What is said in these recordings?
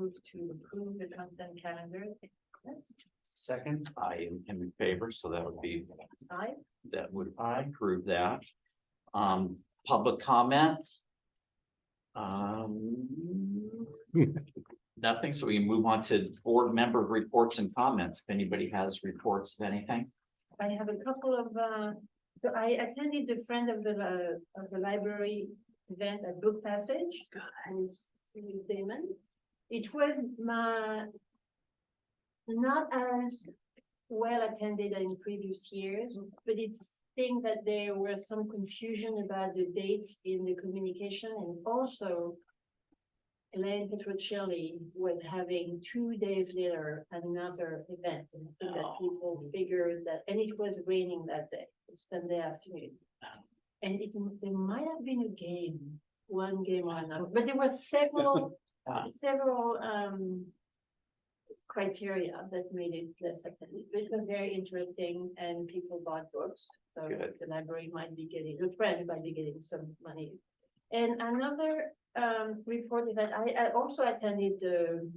move to approve the consent calendar. Second, I am in favor, so that would be, Aye. that would, I approve that. Public comment? Nothing, so we can move on to board member reports and comments, if anybody has reports of anything. I have a couple of, so I attended the friend of the library event at Book Passage. And with Damon. It was not as well attended as in previous years, but it's thing that there was some confusion about the date in the communication, and also Elaine Petruccelli was having 2 days later another event, and I think that people figured that, and it was raining that day, Sunday afternoon. And there might have been a game, one game or another, but there were several criteria that made it less attended. It was very interesting, and people bought books. So Good. the library might be getting, a friend might be getting some money. And another report is that I also attended the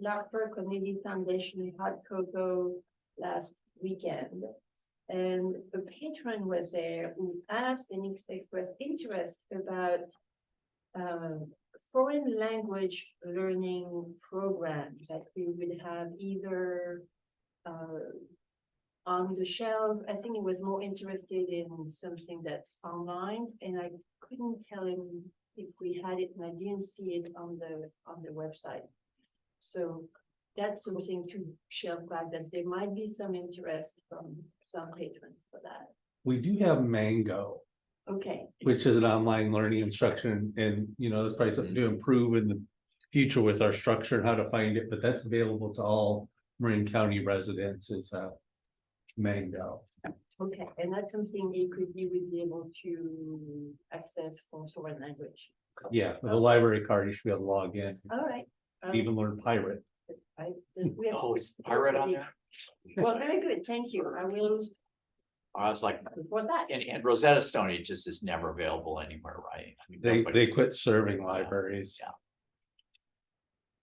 Larkspur Community Foundation Hot Cocoa last weekend. And a patron was there who asked and expressed interest about foreign language learning programs that we would have either on the shelf. I think he was more interested in something that's online, and I couldn't tell him if we had it, and I didn't see it on the website. So that's something to share back, that there might be some interest from some patrons for that. We do have Mango, Okay. which is an online learning instruction, and there's probably something to improve in the future with our structure and how to find it, but that's available to all Marin County residents is Mango. Okay, and that's something you would be able to access for foreign language. Yeah, with a library card, you should be able to log in, All right. even learn pirate. We have Always pirate on there. Well, very good, thank you. I will I was like, report that. and Rosetta Stone, it just is never available anywhere, right? I mean, They quit serving libraries. Yeah.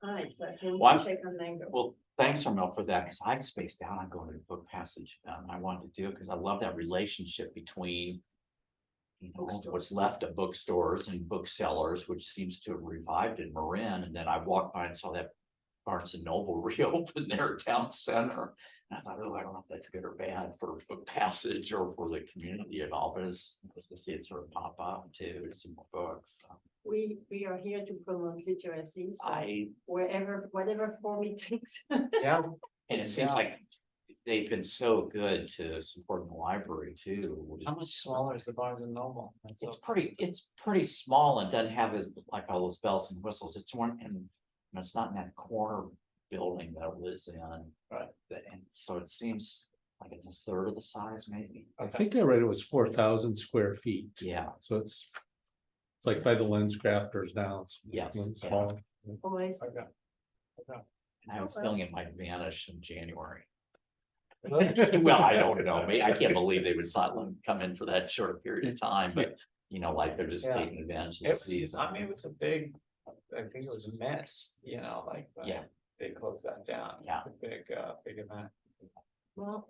All right, so I can Well, check on Mango. Well, thanks, Armel, for that, because I'm spaced out on going to the Book Passage. I wanted to do it because I love that relationship between what's left of bookstores and booksellers, which seems to have revived in Marin. And then I walked by and saw that Barnes and Noble reopened their town center. And I thought, oh, I don't know if that's good or bad for Book Passage or for the community at all, but it's to see it sort of pop up too, to see more books. We are here to promote literacy, so whatever form it takes. Yeah, and it seems like they've been so good to supporting the library too. How much smaller is the Barnes and Noble? It's pretty small and doesn't have as like all those bells and whistles. It's one, and it's not in that corner building that it was in. Right. And so it seems like it's a third of the size, maybe. I think I read it was 4,000 square feet. Yeah, So it's like by the Lens Crafters now. It's yes. small. Always. Okay. And I have a feeling it might vanish in January. Well, I don't know. I can't believe they would let them come in for that short a period of time, but like they're just Yeah. taking advantage of It the was, season. I mean, it was a big, I think it was a mess, but Yeah. they closed that down. Yeah. It's a big event. Well,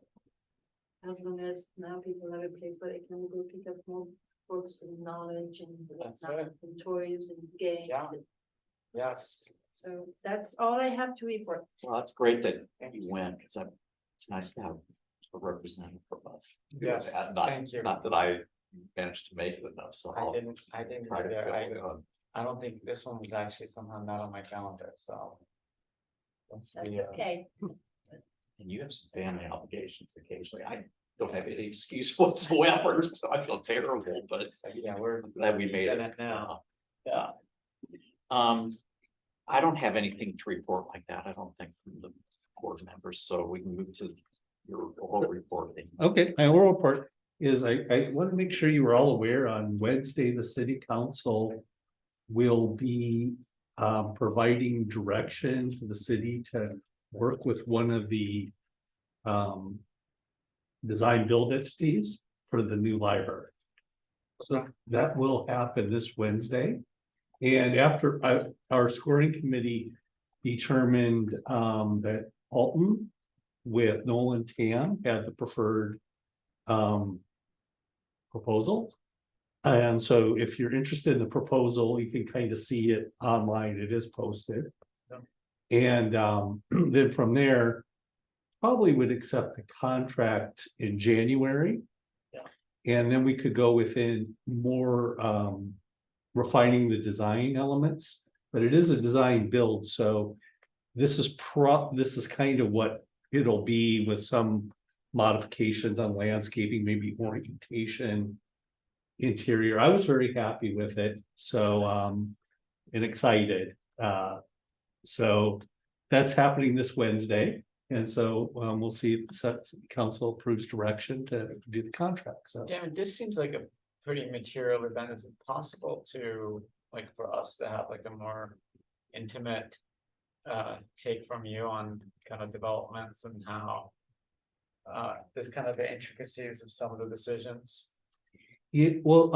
as long as now people have a place where they can go pick up more books and knowledge and That's whatnot, it. and toys and games. Yeah. Yes. So that's all I have to report. Well, that's great that you went, because it's nice to have a representative from us. Yes, thank you. Not that I managed to make it enough, so I I'll didn't try to either. fill it in. I don't think this one was actually somehow not on my calendar, so. Let's That's see. okay. And you have some family obligations occasionally. I don't have any excuse whatsoever, so I feel terrible, but So, yeah, we're I'm glad we made done it now. Yeah. I don't have anything to report like that, I don't think, from the board members, so we can move to your whole report. Okay, my oral report is I want to make sure you were all aware on Wednesday, the city council will be providing direction to the city to work with one of the design build entities for the new library. So that will happen this Wednesday. And after our scoring committee determined that Alton with Nolan Tam had the preferred proposal. And so if you're interested in the proposal, you can kind of see it online. It is posted. And then from there, probably would accept the contract in January. And then we could go within more refining the design elements, but it is a design build, so this is kind of what it'll be with some modifications on landscaping, maybe orientation, interior. I was very happy with it, so and excited. So that's happening this Wednesday. And so we'll see if the council approves direction to do the contract, so. Damon, this seems like a pretty material event. Is it possible to, like, for us to have like a more intimate take from you on kind of developments and how there's kind of the intricacies of some of the decisions? Yeah, well,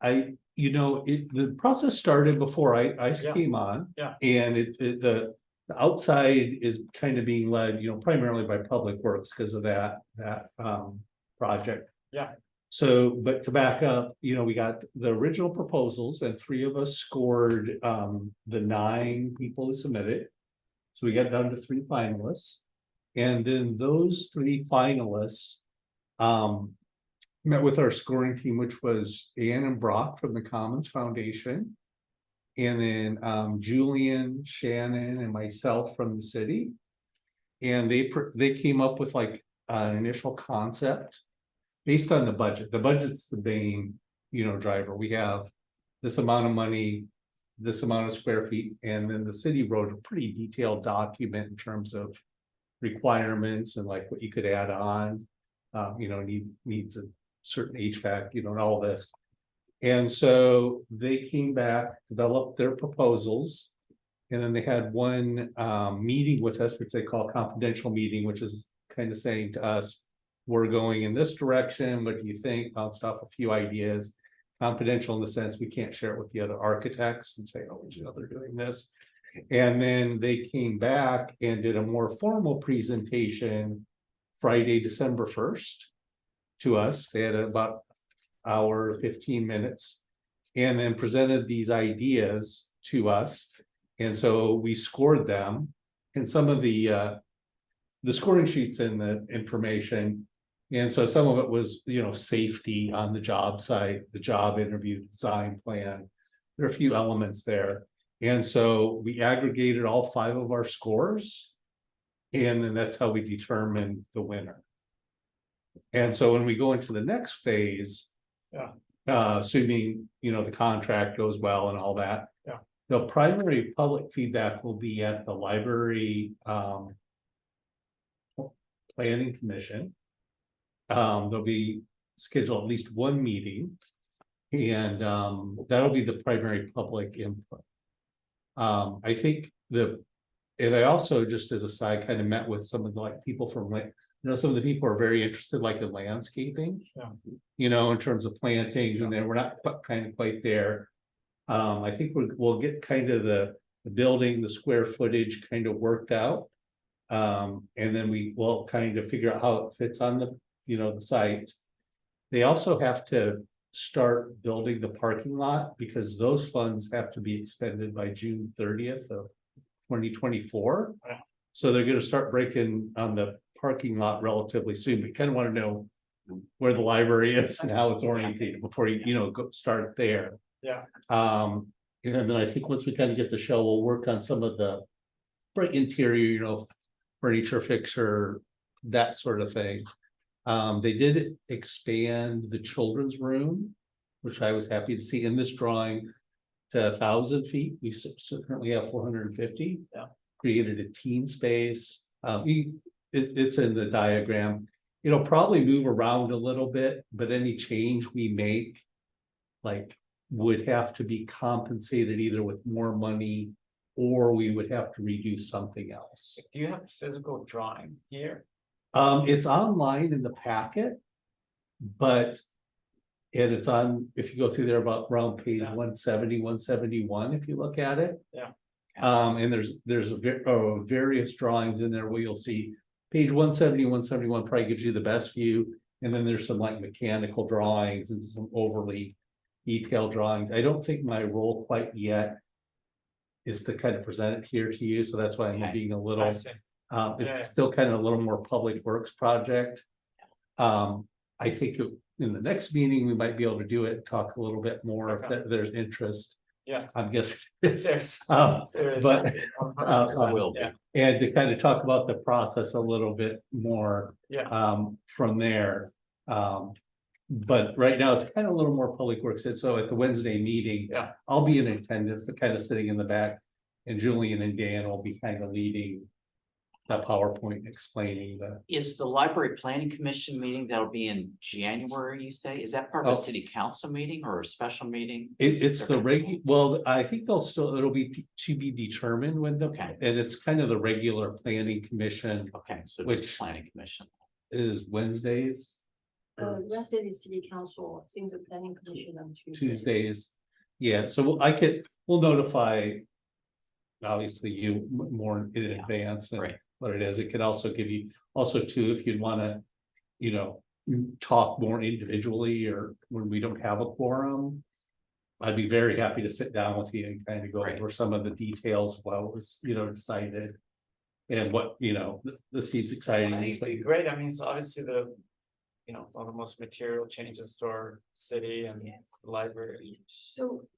the process started before I came on. Yeah. And the outside is kind of being led, primarily by Public Works because of that project. Yeah. So, but to back up, we got the original proposals and 3 of us scored the 9 people who submitted. So we got down to 3 finalists. And then those 3 finalists met with our scoring team, which was Ann and Brock from the Commons Foundation. And then Julian, Shannon, and myself from the city. And they came up with like an initial concept based on the budget. The budget's the main, driver. We have this amount of money, this amount of square feet, and then the city wrote a pretty detailed document in terms of requirements and like what you could add on. Needs a certain HVAC, and all this. And so they came back, developed their proposals, and then they had one meeting with us, which they call confidential meeting, which is kind of saying to us, we're going in this direction. What do you think? Bounced off a few ideas. Confidential in the sense we can't share it with the other architects and say, oh, they're doing this. And then they came back and did a more formal presentation Friday, December 1st to us. They had about hour, 15 minutes, and then presented these ideas to us. And so we scored them, and some of the scoring sheets and the information. And so some of it was, safety on the job site, the job interview design plan. There are a few elements there. And so we aggregated all 5 of our scores, and then that's how we determined the winner. And so when we go into the next phase, assuming, the contract goes well and all that. Yeah. The primary public feedback will be at the library planning commission. There'll be scheduled at least 1 meeting, and that'll be the primary public input. I think and I also, just as a side, kind of met with some of the people from some of the people are very interested in landscaping. In terms of plantings, and then we're not quite there. I think we'll get kind of the building, the square footage kind of worked out. And then we will kind of figure out how it fits on the site. They also have to start building the parking lot because those funds have to be expended by June 30th of 2024. So they're going to start breaking on the parking lot relatively soon. We kind of want to know where the library is and how it's oriented before you go start there. Yeah. And then I think once we kind of get the show, we'll work on some of the interior, furniture fixture, that sort of thing. They did expand the children's room, which I was happy to see in this drawing, to 1,000 feet. We currently have 450. Yeah. Created a teen space. It's in the diagram. It'll probably move around a little bit, but any change we make, would have to be compensated either with more money, or we would have to redo something else. Do you have a physical drawing here? It's online in the packet, and it's on, if you go through there around page 170, 171, if you look at it. Yeah. And there's various drawings in there where you'll see page 170, 171 probably gives you the best view. And then there's some like mechanical drawings and some overly detailed drawings. I don't think my role quite yet is to kind of present it here to you, so that's why I'm Okay. being a I little, see. it's Yeah. still kind of a little more public works project. I think in the next meeting, we might be able to do it, talk a little bit more if Okay. there's interest. Yeah, I'm guessing. there's, there is. But, 100%, will be. yeah, and to kind of talk about the process a little bit more, yeah, from there. But right now it's kind of a little more public works. And so at the Wednesday meeting. Yeah. I'll be in attendance, but kind of sitting in the back, and Julian and Dan will be kind of leading the PowerPoint explaining the. Is the library planning commission meeting that'll be in January, you say? Is that part of a Oh. city council meeting or a special meeting? It's the well, I think it'll be to be determined when Okay. and it's kind of the regular planning commission Okay, so Which- it's planning commission. is Wednesdays. or Wednesday is city council, things are planning commission on Tuesday. Tuesdays. Yeah, so we'll notify. Obviously, you more in Yeah, advance and right. what it is. It could also give you, also too, if you'd wanna. Talk more individually or when we don't have a quorum. I'd be very happy to sit down with you and kind of go Right. over some of the details of what was, decided. And what, this seems exciting. I think it'd be great, I mean, it's obviously one of the most material changes to our city and library. So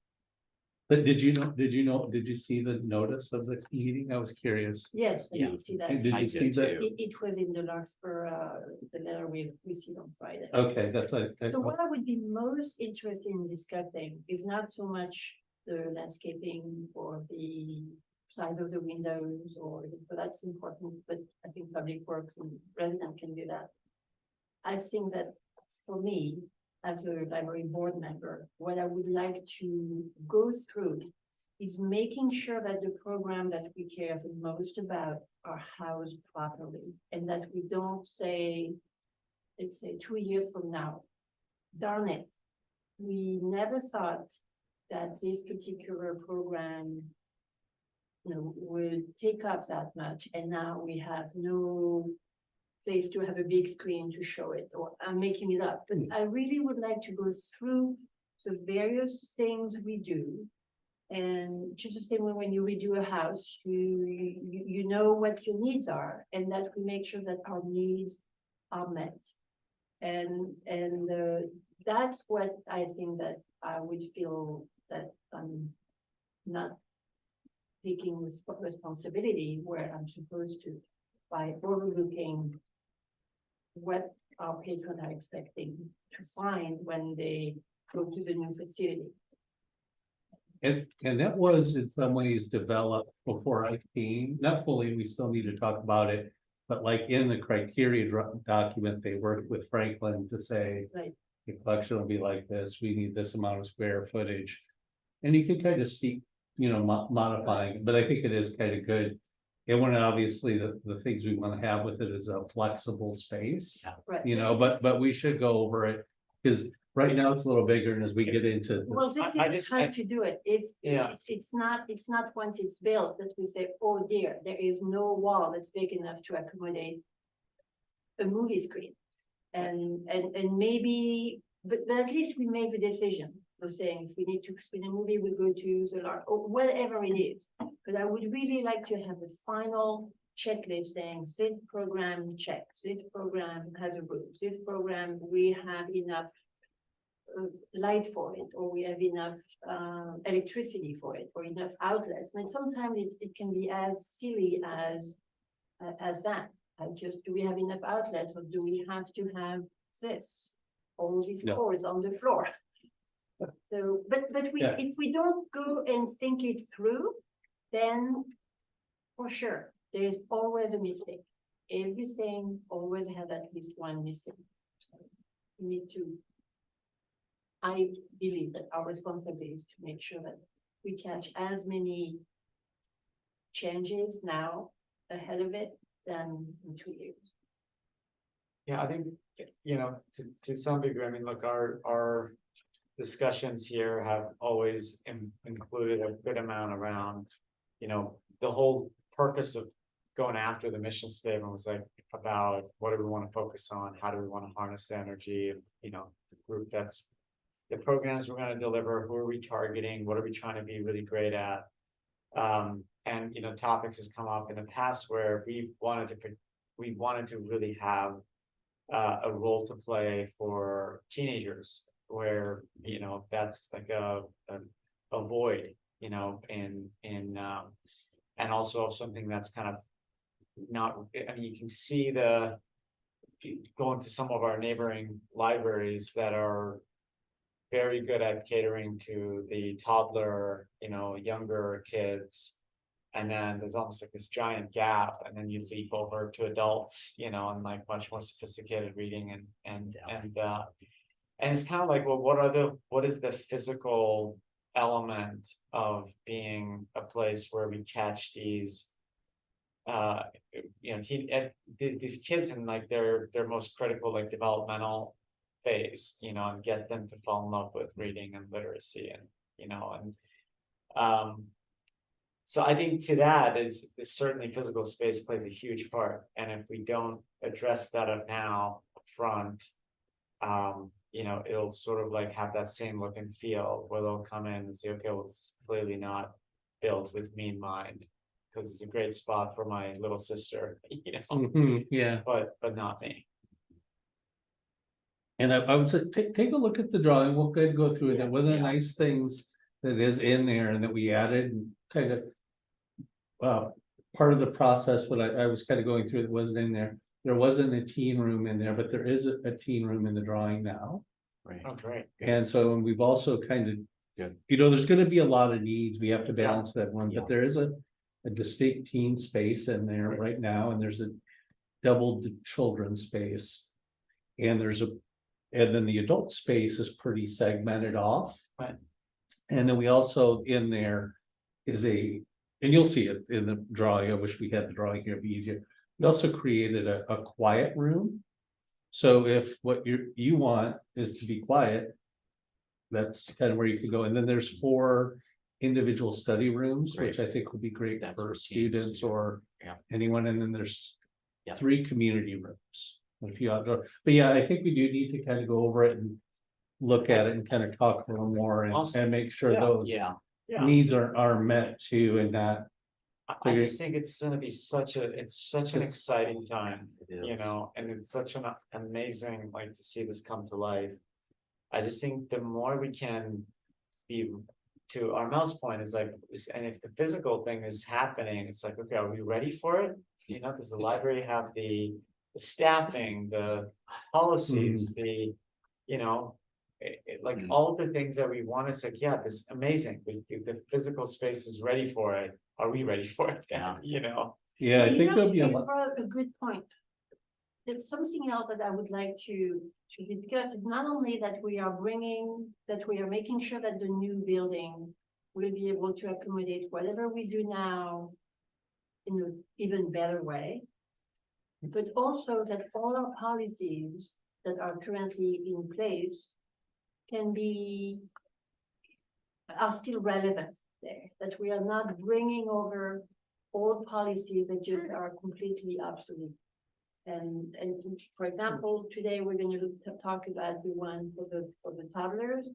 But did you see the notice of the meeting? I was curious. yes, I Yeah. did see that. And did I you see did that? too. It was in the Larkspur, the letter we received on Friday. Okay, that's what. So what I would be most interested in discussing is not so much the landscaping or the size of the windows but that's important, but I think public works and resident can do that. I think that for me, as a library board member, what I would like to go through is making sure that the program that we care the most about are housed properly and that we don't say, let's say 2 years from now, darn it, we never thought that this particular program would take off that much, and now we have no place to have a big screen to show it, or I'm making it up, but I really would like to go through the various things we do. And just the same way when you redo a house, you know what your needs are, and that we make sure that our needs are met. And that's what I think that I would feel that I'm not taking responsibility where I'm supposed to, by overlooking what our patrons are expecting to find when they go to the new facility. And that was in some ways developed before I came, not fully, we still need to talk about it. But like in the criteria document, they worked with Franklin to say. Right. The collection will be like this, we need this amount of square footage. And you can kind of speak, modifying, but I think it is kind of good. And one, obviously, the things we want to have with it is a flexible space. Right. But we should go over it, because right now it's a little bigger, and as we get into. Well, this is I the just- time to do it. If Yeah. it's not once it's built that we say, oh dear, there is no wall that's big enough to accommodate a movie screen. And maybe, but at least we make the decision of saying if we need to screen a movie, we go to the Lark or whatever it is. But I would really like to have a final checklist saying this program checks, this program has a roof, this program, we have enough light for it, or we have enough electricity for it, or enough outlets. And sometimes it can be as silly as that. Do we have enough outlets, or do we have to have this, all these No. cords on the floor? So, but Yeah. if we don't go and think it through, then for sure, there is always a mistake. Everything always has at least one mistake. We need to. I believe that our responsibility is to make sure that we catch as many changes now ahead of it than in 2 years. Yeah, I think, to some degree, I mean, look, our discussions here have always included a good amount around, you know, the whole purpose of going after the mission statement was like about what do we want to focus on, how do we want to harness the energy of, you know, the group that's the programs we're going to deliver, who are we targeting, what are we trying to be really great at. And you know, topics has come up in the past where we wanted to really have a role to play for teenagers, where you know that's like a void, you know, in and also something that's kind of not. I mean, you can see going to some of our neighboring libraries that are very good at catering to the toddler, you know, younger kids. And then there's almost like this giant gap, and then you leap over to adults, you know, and like much more sophisticated reading and it's kind of like, well, what is the physical element of being a place where we catch these you know, these kids in like their most critical like developmental phase, you know, and get them to fall in love with reading and literacy, and you know, and so I think to that is certainly physical space plays a huge part, and if we don't address that up now front, you know, it'll sort of like have that same look and feel where they'll come in and say, okay, well, it's clearly not built with me in mind, because it's a great spot for my little sister, you know, Yeah, but not me. and I would say, take a look at the drawing, we'll go through it, and one of the Yeah. nice things that is in there and that we added, and kind of. Part of the process, what I was kind of going through that wasn't in there, there wasn't a teen room in there, but there is a teen room in the drawing now. Right. Oh, great. And so we've also kind of, Good. you know, there's gonna be a lot of needs, we have to balance that one, Yeah. but there is a distinct teen space in there right now, and there's a doubled children's space. And and then the adult space is pretty segmented off. Right. And then we also in there is and you'll see it in the drawing, I wish we had the drawing here, it'd be easier. We also created a quiet room. So if what you want is to be quiet, that's kind of where you can go. And then there's 4 individual study rooms, which I think would be great That's for for teens, students or yeah. anyone. And then there's Yeah. 3 community rooms. A few outdoor, but yeah, I think we do need to kind of go over it and look at it and kind of talk a little more and make sure Yeah. those Yeah, needs are met too, and not. I just think it's gonna be such an It's- exciting time, it you is. know, and it's such an amazing, like, to see this come to life. I just think the more we can be, to Armel's point, is like, and if the physical thing is happening, it's like, okay, are we ready for it? You know, does the library have the staffing, the policies, the, you know, like Mm. all of the things that we want, it's like, yeah, this is amazing, the physical space is ready for it. Are we ready for it? Yeah. You know? Yeah, I You think know, there'll be a you lot. brought up a good point. There's something else that I would like to discuss. It's not only that we are making sure that the new building will be able to accommodate whatever we do now in an even better way, but also that all our policies that are currently in place are still relevant there, that we are not bringing over old policies that just are completely obsolete. And for example, today we're going to talk about the one for the toddlers.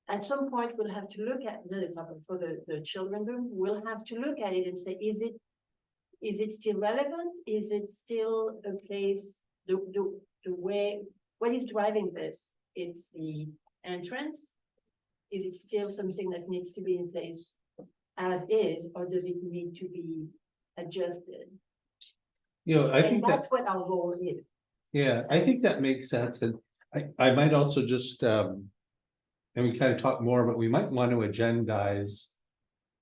At some point, we'll have to look at the children's room. We'll have to look at it and say, is it still relevant? Is it still a place? The way, what is driving this? It's the entrance. Is it still something that needs to be in place as is, or does it need to be adjusted? You know, I And think that's what our goal is. yeah, I think that makes sense, and I might also just, and we kind of talk more, but we might want to agendize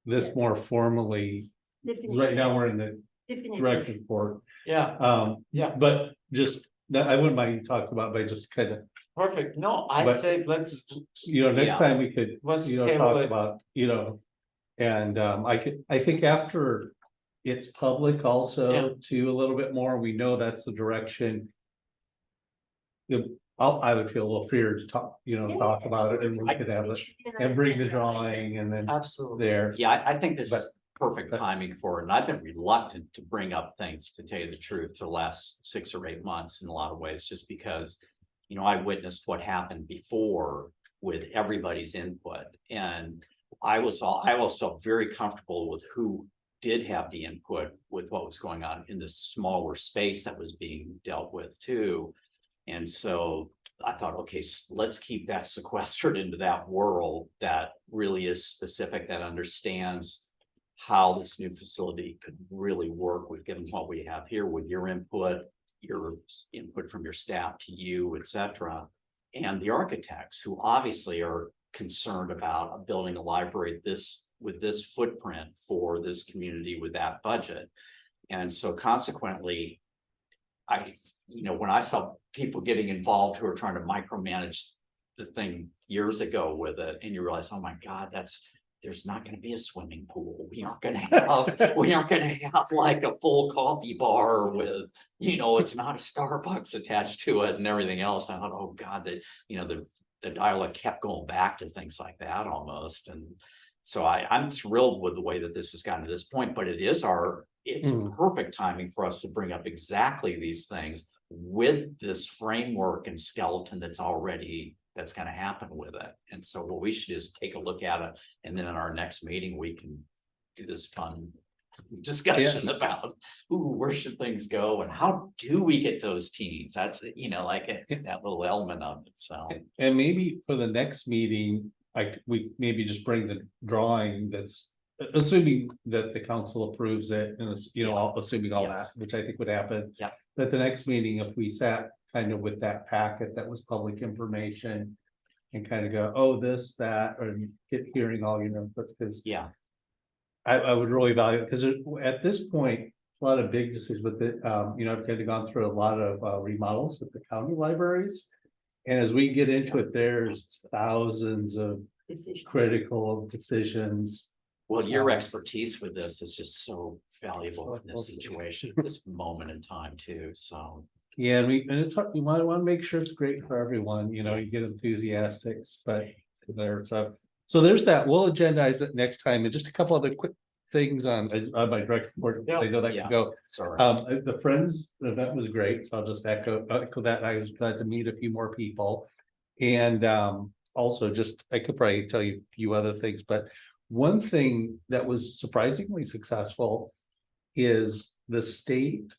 this Yes. more formally. Definitely. Right now, we're in the Definitely. director's report, Yeah, Yeah. but just, that I wouldn't mind talking about, but just kind of, perfect. No, I'd But- say let's next Yeah. time we could, table it. talk about, and I think after. It's public Yeah. also too, a little bit more, we know that's the direction. I would feel a little freer to talk, talk about it, and we could have it, and bring the drawing and then Absolutely. there. yeah, I think this But- is perfect timing for it. And I've been reluctant to bring up things, to tell you the truth, for the last 6 or 8 months in a lot of ways, just because, I witnessed what happened before with everybody's input. And I always felt very comfortable with who did have the input with what was going on in the smaller space that was being dealt with too. And so I thought, okay, let's keep that sequestered into that world that really is specific, that understands how this new facility could really work with, given what we have here, with your input from your staff to you, et cetera. And the architects, who obviously are concerned about building a library with this footprint for this community with that budget. And so consequently, when I saw people getting involved who are trying to micromanage the thing years ago with it, and you realize, oh my God, there's not going to be a swimming pool. We aren't going to have like a full coffee bar with, it's not a Starbucks attached to it and everything else. I thought, oh God, that, the dialogue kept going back to things like that almost. And so I'm thrilled with the way that this has gotten to this point, but it's perfect timing for us to bring up exactly these things with this framework and skeleton that's going to happen with it. And so what we should do is take a look at it. And then in our next meeting, we can do this fun discussion about, where should things go and how do we get those teens? That's, that little element of it. So, and maybe for the next meeting, we maybe just bring the drawing that's, assuming that the council approves it, and it's, assuming all that, which I think would happen. Yeah. At the next meeting, if we sat kind of with that packet that was public information and kind of go, oh, this, that, or hearing all your inputs, because I would really value it, because at this point, a lot of big decisions with it. I've kind of gone through a lot of remodels with the county libraries. And as we get into it, there's thousands of critical decisions. Well, your expertise with this is just so valuable in this situation, this moment in time too. So yeah, and it's hard. We want to make sure it's great for everyone. You get enthusiastic, but so there's that. We'll agendize that next time, and just a couple other quick things on my direct report. I know that can go. Sorry. The Friends event was great, so I'll just echo that. I was glad to meet a few more people, and also I could probably tell you a few other things, but one thing that was surprisingly successful is the state,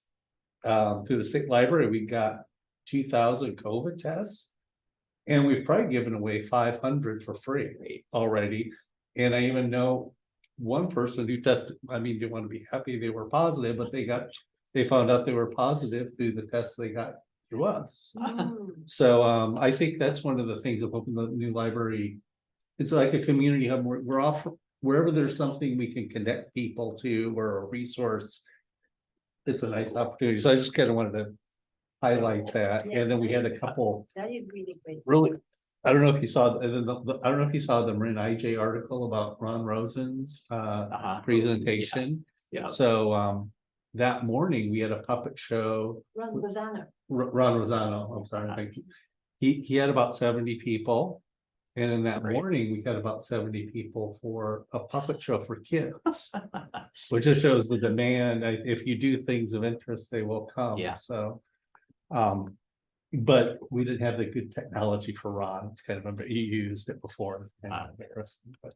through the state library, we got 2,000 COVID tests, and we've probably given away 500 for free already. And I even know one person who tested, didn't want to be happy they were positive, but they found out they were positive through the tests they got through us. So I think that's one of the things of opening the new library. It's like a community hub. We're off wherever there's something we can connect people to, or a resource. It's a nice opportunity. So I just kind of wanted to highlight that. And then we had a couple. That is really great. Really, I don't know if you saw. I don't know if you saw the Marin IJ article about Ron Rosen's presentation. Yeah. So that morning we had a puppet show. Ron Rosano. I'm sorry. Thank you. He had about 70 people. And in that morning, we had about 70 people for a puppet show for kids, which just shows the demand. If you do things of interest, they will come. Yeah. So, but we didn't have the good technology for Ron. It's kind of, he used it before. It's kind of embarrassing, but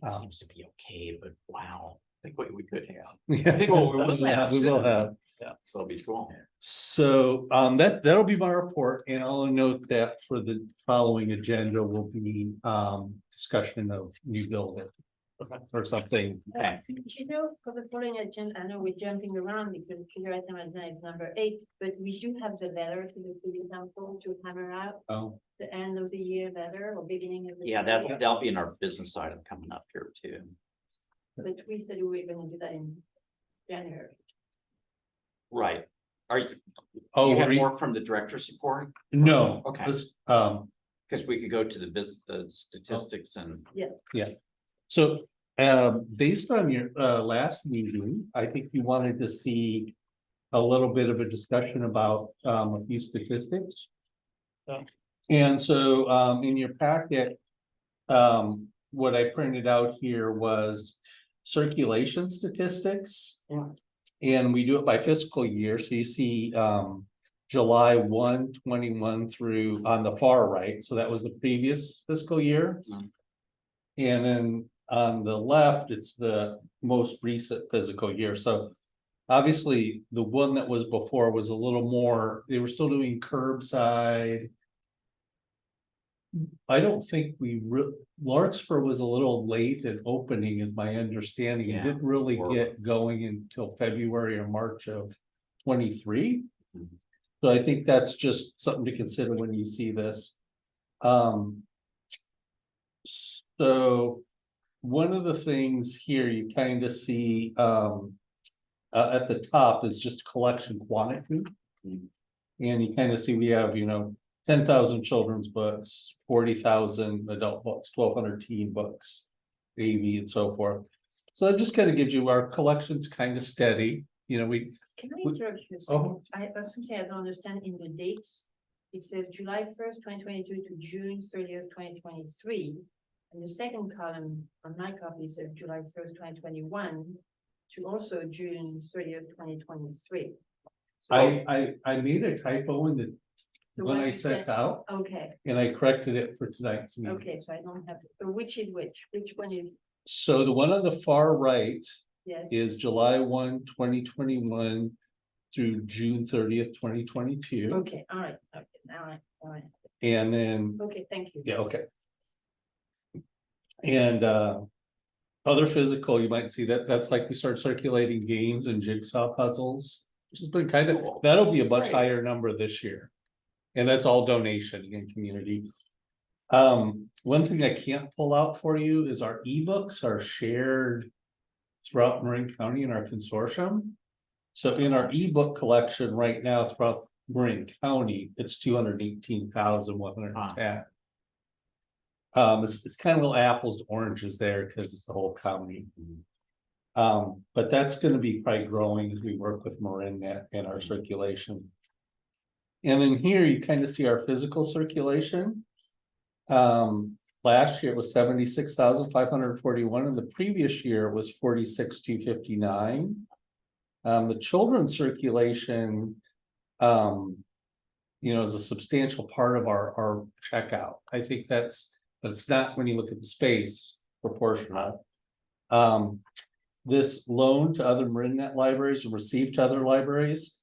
it seems to be okay, but wow. I think what we could have. yeah, I think what we will have. we will have. Yeah, so it'll be cool. So that'll be my report, and I'll note that for the following agenda will be discussion of new building. Or something. Okay. For the following agenda, I know we're jumping around because figure item agenda is number 8, but we do have the letter to the city council to hammer out the end of the year letter or beginning of the year. That'll be in our business item coming up here too. But we said we were going to do that in January. Right. Are you? Oh, you have more from the director's report? No. Okay. Because we could go to the statistics and. Yeah. So based on your last meeting, I think you wanted to see a little bit of a discussion about a few statistics. And so in your packet, what I printed out here was circulation statistics. Yeah. And we do it by fiscal year, so you see, July 1, 21 through on the far right, so that was the previous fiscal year. Mhm. And then on the left, it's the most recent fiscal year, so. Obviously, the one that was before was a little more, they were still doing curbside. I don't think Larkspur was a little late in opening, is my understanding. It Yeah, didn't really horrible. get going until February or March of 23. Mhm. So I think that's just something to consider when you see this. So one of the things here you kind of see, at the top is just collection quantity. Mhm. And you kind of see we have, 10,000 children's books, 40,000 adult books, 1,200 teen books, AV and so forth. So that just kind of gives you our collection's kind of steady, we, Can I We- interrupt you? a Oh. second? I something I don't understand in the dates. It says July 1st, 2022 to June 30th, 2023. And the second column on my copy says July 1st, 2021 to also June 30th, 2023. So I made a typo in the, the when one I you sent said- out, Okay, and I corrected it for tonight's meeting. okay, so I don't have, which is which? Which one is, So the one on the far right yes? is July 1, 2021 through June 30th, 2022. Okay, all right, all right. And then, Okay, thank you. yeah, okay. And other physical, you might see that's like we start circulating games and jigsaw puzzles, which has been kind of, Cool. that'll be a much Great. higher number this year. And that's all donation in community. One thing I can't pull out for you is our ebooks are shared throughout Marin County in our consortium. So in our ebook collection right now throughout Marin County, it's 218,110. It's kind of little apples to oranges there because it's the whole county. But that's gonna be probably growing as we work with Marin and our circulation. And then here you kind of see our physical circulation. Last year it was 76,541, and the previous year was 46,259. The children's circulation, is a substantial part of our checkout. I think that's not when you look at the space proportional. This loan to other MarinNet libraries and received to other libraries.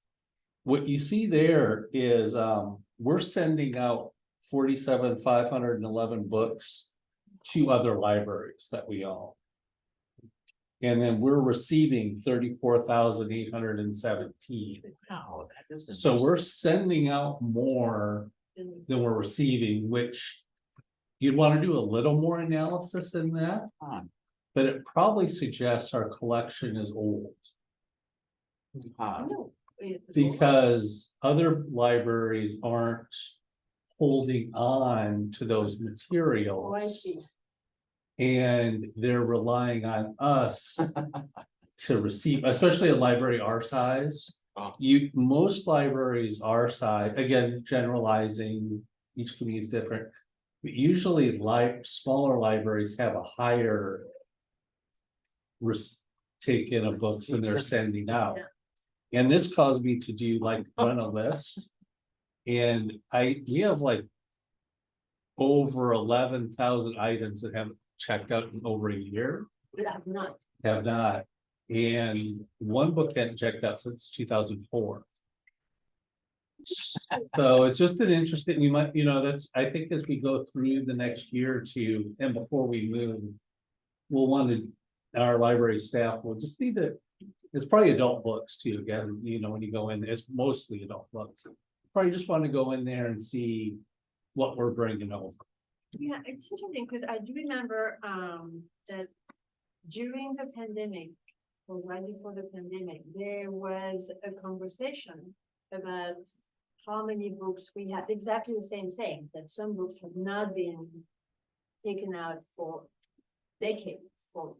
What you see there is, we're sending out 47,511 books to other libraries that we own. And then we're receiving 34,817. Wow, that is. So we're sending out more than we're receiving, which you'd want to do a little more analysis in that, Fun. but it probably suggests our collection is old. No. Because other libraries aren't holding on to those Oh, I materials. see. And they're relying on us to receive, especially a library our size. Oh. Most libraries our size, again, generalizing, each community is different. But usually smaller libraries have a higher take in of books than they're sending out. And this caused me to do run a list. And we have over 11,000 items that haven't checked out in over a year. Have not. Have not. And one book hadn't checked out since 2004. So it's just an interesting, we might, I think as we go through the next year or two, and before we move, we'll want to, our library staff will just need to, it's probably adult books too, guys, when you go in, it's mostly adult books. Probably just want to go in there and see what we're bringing over. Yeah, it's interesting because I do remember that during the pandemic, or right before the pandemic, there was a conversation about how many books we had, exactly the same thing, that some books have not been taken out for decades,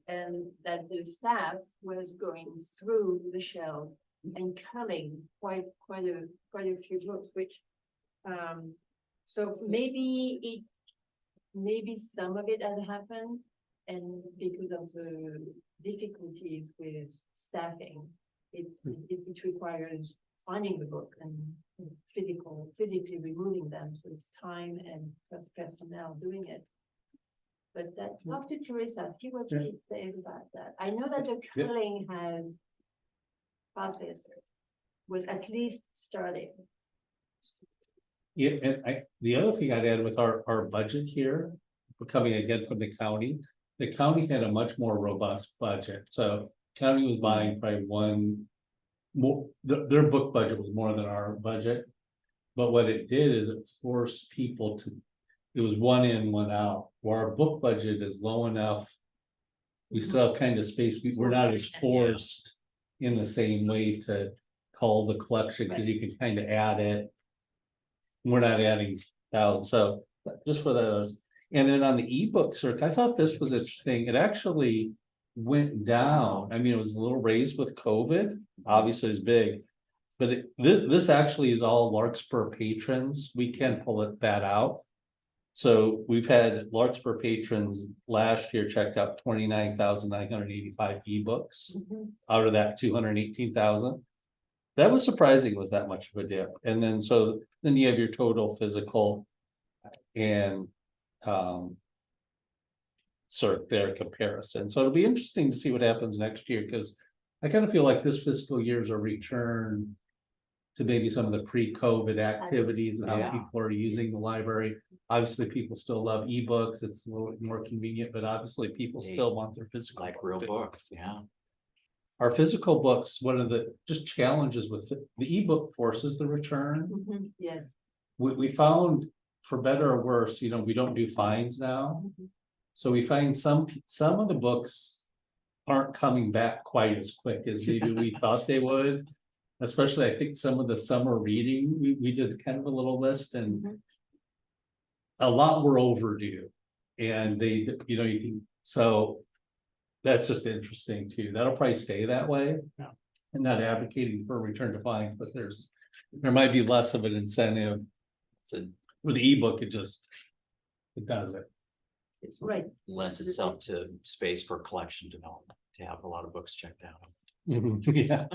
and that the staff was going through the shelf and culling quite a few books, which so maybe some of it has happened, and because of the difficulty with staffing. It requires finding the book and physically removing them, so it's time and personnel doing it. But talk to Teresa, see what she says about that. I know that the Yeah. culling has process with at least starting. Yeah, and the other thing I'd add with our budget here, we're coming again from the county. The county had a much more robust budget, so county was buying probably one. More, their book budget was more than our budget. But what it did is it forced people to, it was one in, one out, where our book budget is low enough. We still have kind of space, we're not as forced in the same way to call the collection, because you can kind of add it. We're not adding thousands, so just for those. And then on the ebook circuit, I thought this was interesting, it actually went down. I mean, it was a little raised with COVID, obviously it's big. But this actually is all Larkspur patrons, we can pull that out. So we've had Larkspur patrons last year checked out 29,985 ebooks out of that 218,000. That was surprising, it was that much of a dip. And then then you have your total physical and sort their comparison. So it'll be interesting to see what happens next year, because I kind of feel like this fiscal year is a return to maybe some of the pre-COVID activities and how Yeah. people are using the library. Obviously, people still love ebooks. It's a little bit more convenient, but obviously people still want their physical. Like real books, yeah. Our physical books, one of the just challenges with the ebook forces the return. Yeah. We found, for better or worse, we don't do fines now. So we find some of the books aren't coming back quite as quick as maybe we thought they would. Especially, I think some of the summer reading, we did kind of a little list, and a lot were overdue. And they, you can, so that's just interesting too. That'll probably stay that way. Yeah. I'm not advocating for a return to fines, but there might be less of an incentive. So with the ebook, it does it. It's Right. lends itself to space for collection development, to have a lot of books checked out. Yeah.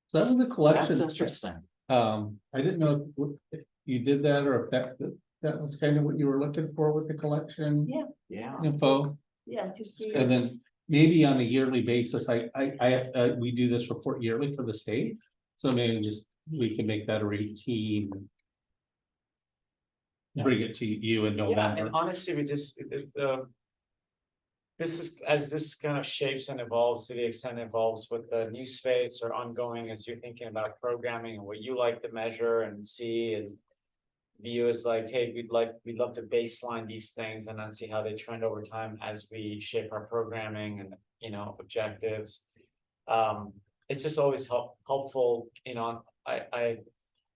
So that was the collection. That's interesting. I didn't know if you did that, or if that was kind of what you were looking for with the collection. Yeah. Info, Yeah, to see. and then maybe on a yearly basis, we do this report yearly for the state. So maybe we can make that a routine. Bring it to you in Yeah, November. and honestly, this is, as this kind of shapes and evolves, to the extent it evolves with the new space or ongoing, as you're thinking about programming and what you like to measure and see and view is like, hey, we'd love to baseline these things and then see how they trend over time as we shape our programming and, objectives. It's just always helpful, I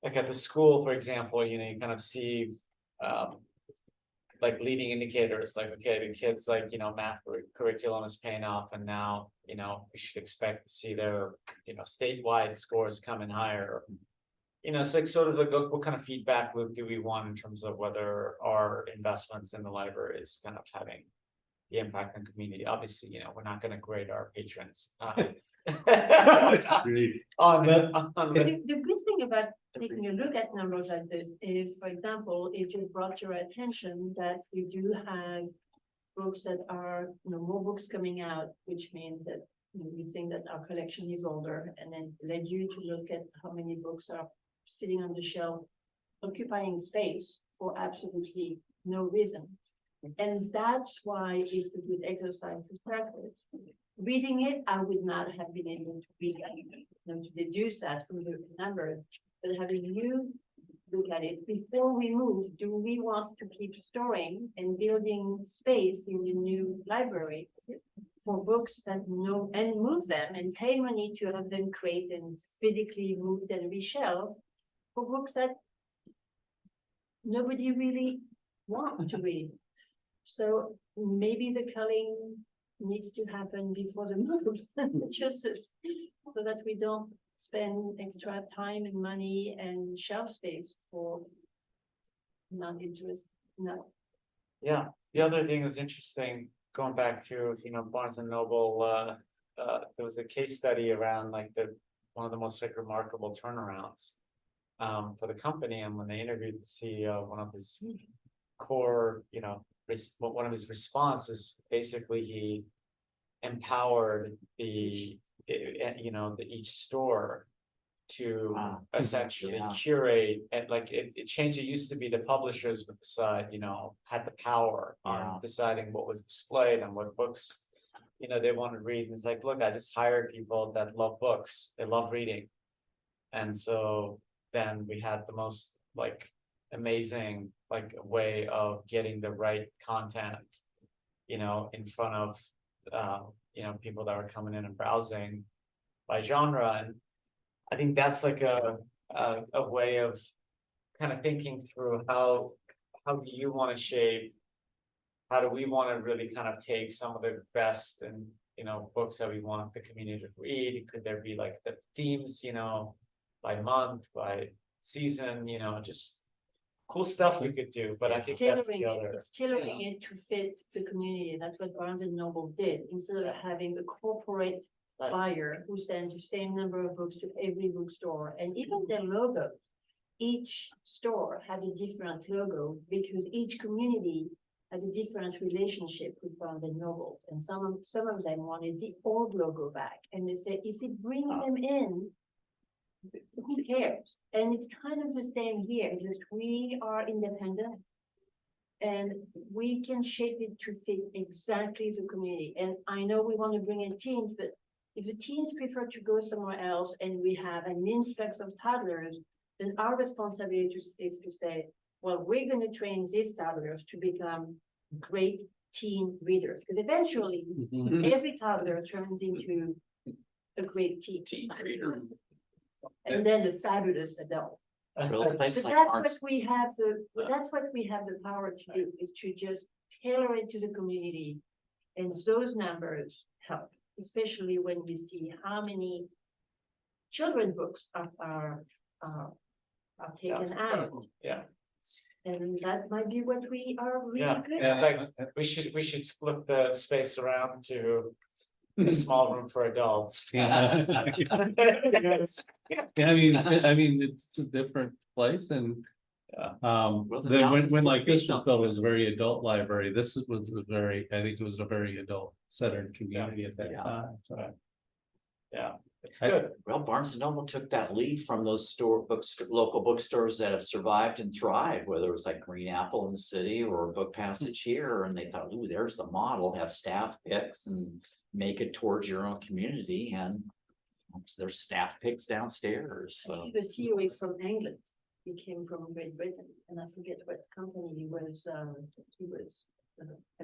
like at the school, for example, you kind of see like leading indicators, like, okay, the kids, like, math curriculum is paying off, and now, we should expect to see their, statewide scores coming higher. It's like sort of like what kind of feedback loop do we want in terms of whether our investments in the library is kind of having the impact on community. Obviously, we're not going to grade our patrons. The good thing about taking a look at numbers like this is, for example, it just brought to our attention that we do have books that are, more books coming out, which means that we think that our collection is older, and then led you to look at how many books are sitting on the shelf, occupying space for absolutely no reason. And that's why it's a good exercise to start with. Reading it, I would not have been able to read that, to deduce that from the number. But having you look at it before we move, do we want to keep storing and building space in the new library for books that and move them and pay money to have them created and physically moved and reshelved for books that nobody really wants to read? So maybe the culling needs to happen before the move, just so that we don't spend extra time and money and shelf space for non-interest. No. Yeah, the other thing that's interesting, going back to, Barnes and Noble, there was a case study around like one of the most like remarkable turnarounds. For the company, and when they interviewed the CEO, one of his core, one of his responses, basically he empowered each store to essentially Yeah. curate, and like it changed. It used to be the publishers would decide, had the power Yeah. on deciding what was displayed and what books, they want to read. And it's like, look, I just hired people that love books, they love reading. And so then we had the most like amazing like way of getting the right content, in front of people that were coming in and browsing by genre. And I think that's like a way of kind of thinking through how do you want to shape, how do we want to really kind of take some of the best and books that we want the community to read. Could there be like the themes, by month, by season, just cool stuff we could do, but I think that's the other. It's tailoring it to fit the community. That's what Barnes and Noble did. Instead of having a corporate buyer who sends the same number of books to every bookstore, and even their logo, each store had a different logo because each community had a different relationship with Barnes and Noble, and some of them wanted the old logo back, and they said if it brings them in, who cares? And it's kind of the same here, just we are independent and we can shape it to fit exactly the community. And I know we want to bring in teens, but if the teens prefer to go somewhere else and we have an influx of toddlers, then our responsibility is to say, well, we're going to train these toddlers to become great teen readers. Because eventually every toddler turns into a great teen reader. And then a fabulous adult. Well, a But place that's like what Barnes, we have the power to do, is to just tailor it to the community. And those numbers help, especially when we see how many children books are taken That's out. incredible. Yeah. And that might be what we are really Yeah, good yeah, at. like we should flip the space around to a small room for adults. Yeah. Yeah, I mean, it's a different place and. Well, then Then the when office like this sounds was good. a very adult library, was very, I think it was a very adult centered community at that Yeah. time, so. Yeah, it's I- good. Well, Barnes and Noble took that lead from those local bookstores that have survived and thrived, whether it was like Green Apple in the city or Book Passage here, and they thought, ooh, there's the model, have staff picks and make it towards your own community, and there's staff picks downstairs, so. Actually, the CEO is from England. He came from Great Britain, and I forget what company he was. At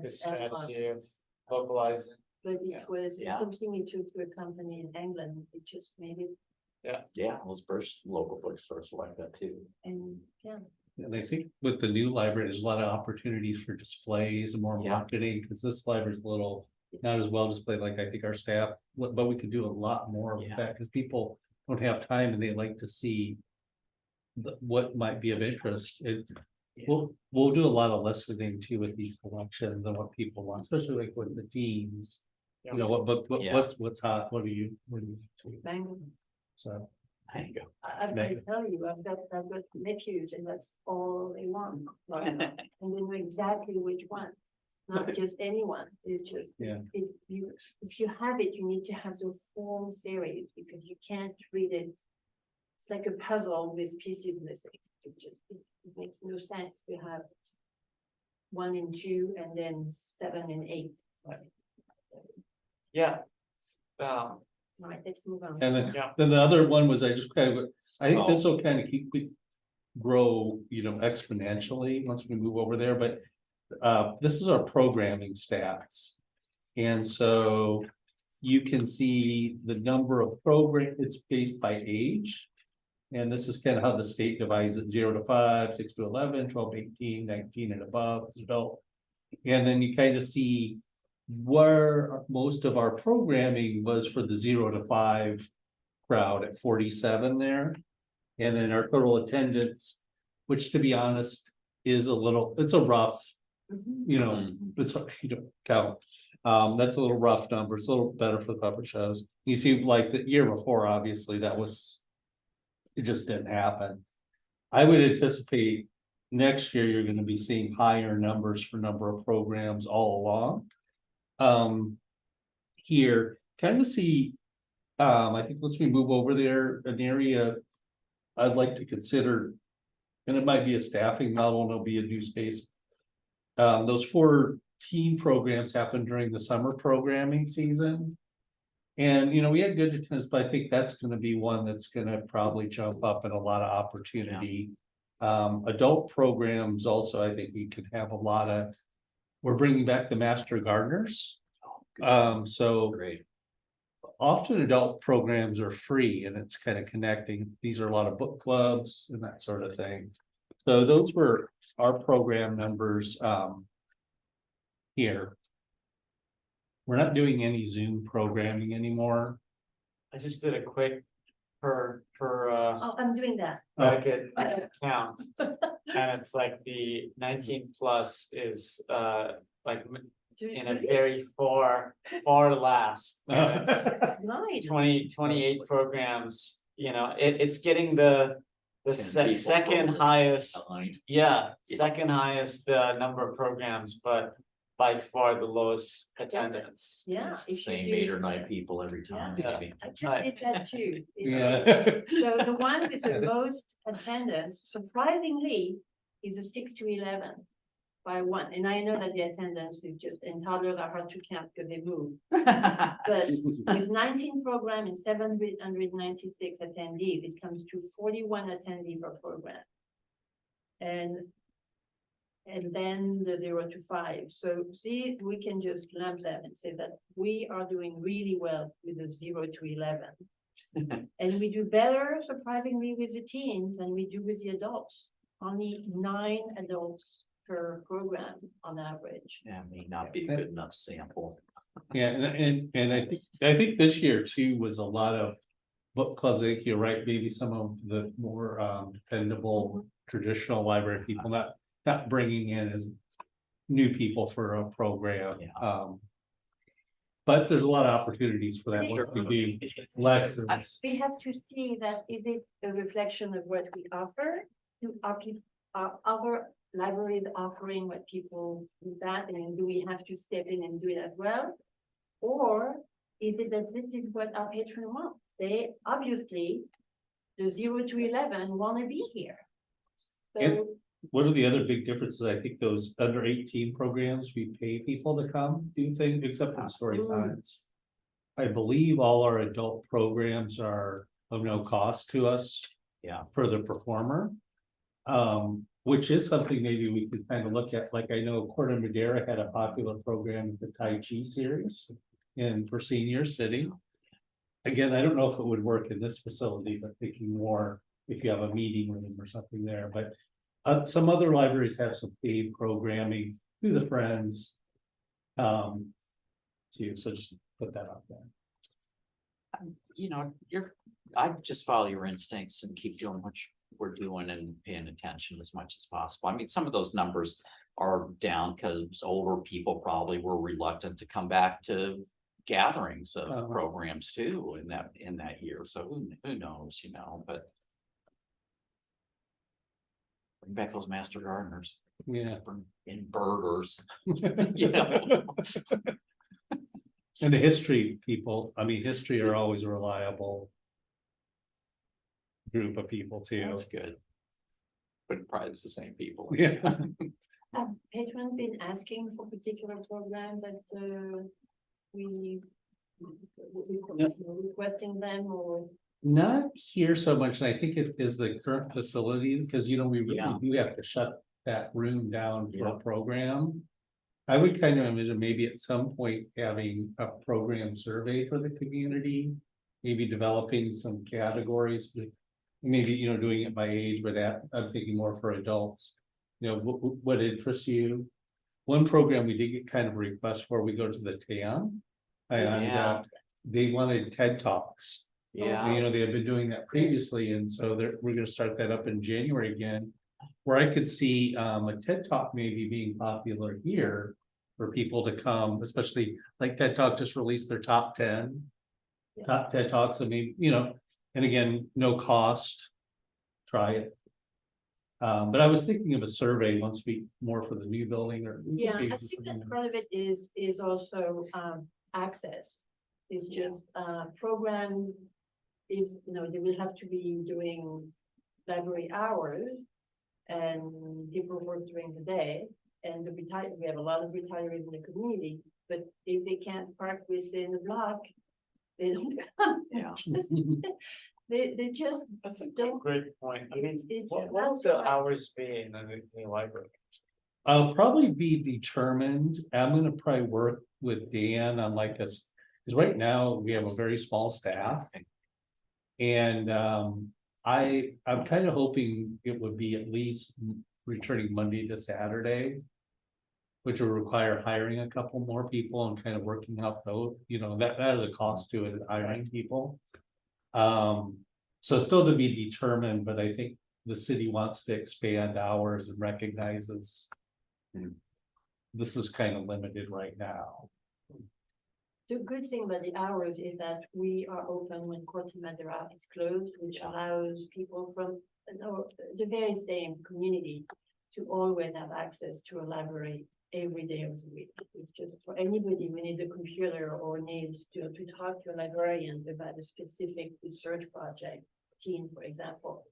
This Alpha, strategy of localizing. but it was Yeah. something he took to a company in England. It just made it, Yeah, those first local bookstores were like that too. and yeah. And I think with the new library, there's a lot of opportunities for displays and more Yeah. marketing, because this library's a little. Not as well displayed like I think our staff, but we could do a lot more of Yeah. that, because people don't have time and they like to see. What might be of interest, we'll do a lot of listening too with these collections and what people want, especially like with the teens. You know, Yeah. what's hot, what are you, Bang. so. There you go. I can tell you, I've got nephews, and that's all they want. And they know exactly which one, not just anyone. It's just, Yeah. it's you. If you have it, you need to have the full series, because you can't read it. It's like a puzzle with pieces missing. It makes no sense to have 1 and 2 and then 7 and 8. Yeah. All right, let's move on. And then, Yeah. then the other one was I just kind of, I think this Oh. will kind of grow, exponentially once we move over there, but. This is our programming stats. And so you can see the number of it's based by age. And this is kind of how the state divides it, 0 to 5, 6 to 11, 12 to 18, 19 and above as adult. And then you kind of see where most of our programming was for the 0 to 5 crowd at 47 there. And then our total attendance, which to be honest, is it's a rough you know, Mhm. it's, you don't count. That's a little rough number, it's a little better for the puppet shows. You see, like the year before, obviously, that was. It just didn't happen. I would anticipate next year, you're gonna be seeing higher numbers for number of programs all along. Here, kind of see, I think once we move over there, an area I'd like to consider. And it might be a staffing model, and it'll be a new space. Those 4 teen programs happen during the summer programming season. And, you know, we had good attendance, but I think that's gonna be one that's gonna probably jump up in a lot of opportunity. Adult programs also, I think we could have a lot of, we're bringing back the master gardeners. Oh, good. So Great. often adult programs are free and it's kind of connecting. These are a lot of book clubs and that sort of thing. So those were our program numbers, here. We're not doing any Zoom programming anymore. I just did a quick per Oh, I'm doing that. bracket count. And it's like the 19 plus is like in a very far last. And it's Right. 28 programs, you know, it's getting the Can people second vote? highest, Aligned. yeah, Yeah. second highest number of programs, but by far the lowest attendance. Yeah. It's the if you same do- 8 or 9 people every time, Yeah. maybe. I just did that too. Yeah. So the one with the most attendance, surprisingly, is a 6 to 11 by 1. And I know that the attendance is just, and toddlers are hard to count because they move. But with 19 program and 796 attendees, it comes to 41 attendees per program. And then the 0 to 5. So see, we can just lump them and say that we are doing really well with the 0 to 11. And we do better, surprisingly, with the teens than we do with the adults. Only 9 adults per program on average. Yeah, may not be a good enough sample. Yeah, and I think this year too was a lot of book clubs. I think you're right, maybe some of the more dependable traditional library people, not bringing in as new people for a program. Yeah. But there's a lot of opportunities for that Sure. once we do lectures. We have to see that, is it a reflection of what we offer? Are other libraries offering what people do that, and do we have to step in and do it as well? Or is it that this is what our patron want? They obviously, the 0 to 11 wanna be here. And- So, One of the other big differences, I think those under 18 programs, we pay people to come do things, except for the story times. I believe all our adult programs are of no cost to us. Yeah. For the performer. Which is something maybe we could kind of look at, like I know Corte Madera had a popular program, the Tai Chi series. And for senior sitting. Again, I don't know if it would work in this facility, but thinking more if you have a meeting room or something there, but. Some other libraries have some paid programming through the Friends. Too, so just put that out there. You know, I just follow your instincts and keep doing what we're doing and paying attention as much as possible. I mean, some of those numbers are down because older people probably were reluctant to come back to gatherings of programs too in that year. So who knows, you know, but. Bring back those master gardeners. Yeah. Bring in burgers. You know? And the history people, I mean, history are always a reliable. Group of people too. That's good. But probably it's the same people. Yeah. have patrons been asking for particular programs that we requesting them, or? Not here so much, and I think it is the current facility, because you know, we Yeah. really do have to shut that room down for Yeah. a program. I would kind of envision maybe at some point having a program survey for the community, maybe developing some categories. Maybe, you know, doing it by age, but I'm thinking more for adults. You know, what interests you? One program we did get kind of a request for, we go to the TAM. And Yeah. they wanted TED Talks. And, you Yeah, know, they had been doing that previously, and so we're gonna start that up in January again. where I could see a TED Talk maybe being popular here. For people to come, especially like TED Talk just released their top 10. Yeah. Top TED Talks, I mean, you know, and again, no cost. Try it. But I was thinking of a survey once we, more for the new building or. Yeah, I think that part of it is also access. It's just program is, you know, they will have to be doing library hours. And people work during the day, and the retired, we have a lot of retirees in the community, but if they can't park within the block, they don't come. Yeah. They just That's a don't. great point. I mean, It's what that's will the why- hours be in the library? I'll probably be determined, I'm gonna probably work with Dan on like because right now we have a very small staff. And I'm kind of hoping it would be at least returning Monday to Saturday. Which will require hiring a couple more people and kind of working out those, you know, that is a cost to it, hiring people. So still to be determined, but I think the city wants to expand hours and recognizes. This is kind of limited right now. The good thing about the hours is that we are open when Corte Madera is closed, which allows people from the very same community to always have access to a library every day of the week. It's just for anybody who needs a computer or needs to talk to a librarian about a specific research project, team, for example.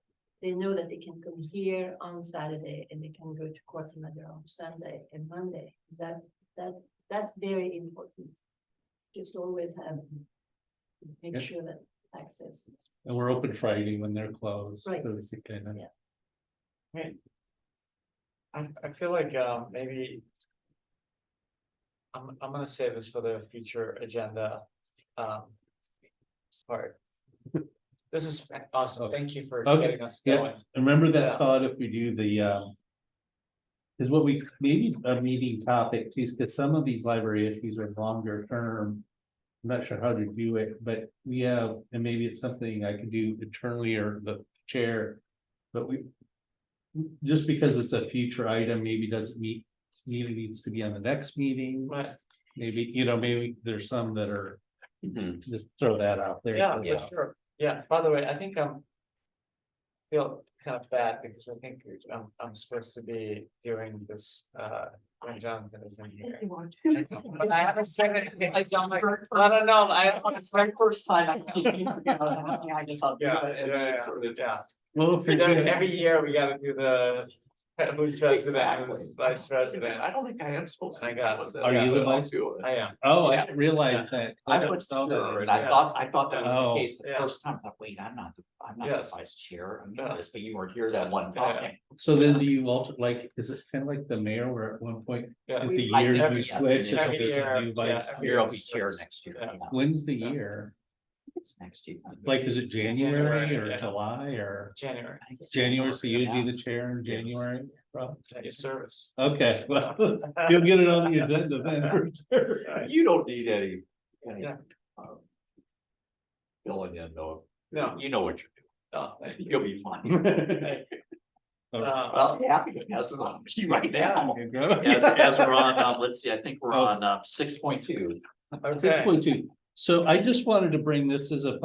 They know that they can come here on Saturday and they can go to Corte Madera on Sunday and Monday. That's very important. Just always have, make Yeah. sure that access is. And we're open Friday when they're closed. Right. So it's kind of- Yeah. I feel like maybe. I'm gonna save this for the future agenda. Part. This is awesome. Thank you for Okay, getting us yeah. going. Remember that Yeah. thought if we do the is what we, maybe a meeting topic too, because some of these library issues are longer term. I'm not sure how to do it, but we have, and maybe it's something I could do internally or the chair. But we, just because it's a future item, maybe doesn't needs to be on the next meeting. Right, Maybe, you know, maybe there's some that are, Mhm. just throw that out there. yeah, for yeah, now. sure, yeah, by the way, I think feel kind of bad because I think I'm supposed to be doing this, when Jonathan is in here. But I haven't said it, I sound like, I don't know, it's my first time. I guess I'll do Yeah, it, and then it's sort of- yeah. Well, if you're doing- Every year we gotta do the, who's president, Exactly. who's vice president. I don't think I am supposed to. I got it. Are you the I'll vice? do it. I am, Oh, I Yeah. didn't realize that. I don't put know that. sure, and Yeah. I thought that was Oh, the case the yeah. first time, I thought, wait, I'm not the Yes. vice chair, I'm Yeah. this, but you weren't here that one Yeah. time. So then do you alter, like, is it kind of like the mayor where at one point, yeah. at the I years never- we yeah, switch? and every there's a year, new yeah, vice every Here, I'll be chair? chair next year. Yeah. yeah. When's the Yeah. year? It's next year. Like, is it January January, or yeah. July or January, I think it's January? So you'd be Yeah. the chair in Yeah. January? Probably. at your service. Okay, well, you'll get it on the agenda then. for sure. You don't need any. Yeah. um, Filling in though. No. You know what you're Oh, doing. You'll be fine. Oh, Well, yeah, happy to pass this on to you right now. there you go. As we're on, let's see, I think we're Oh. on 6.2. Okay, 6.2. So I just wanted to bring this as a,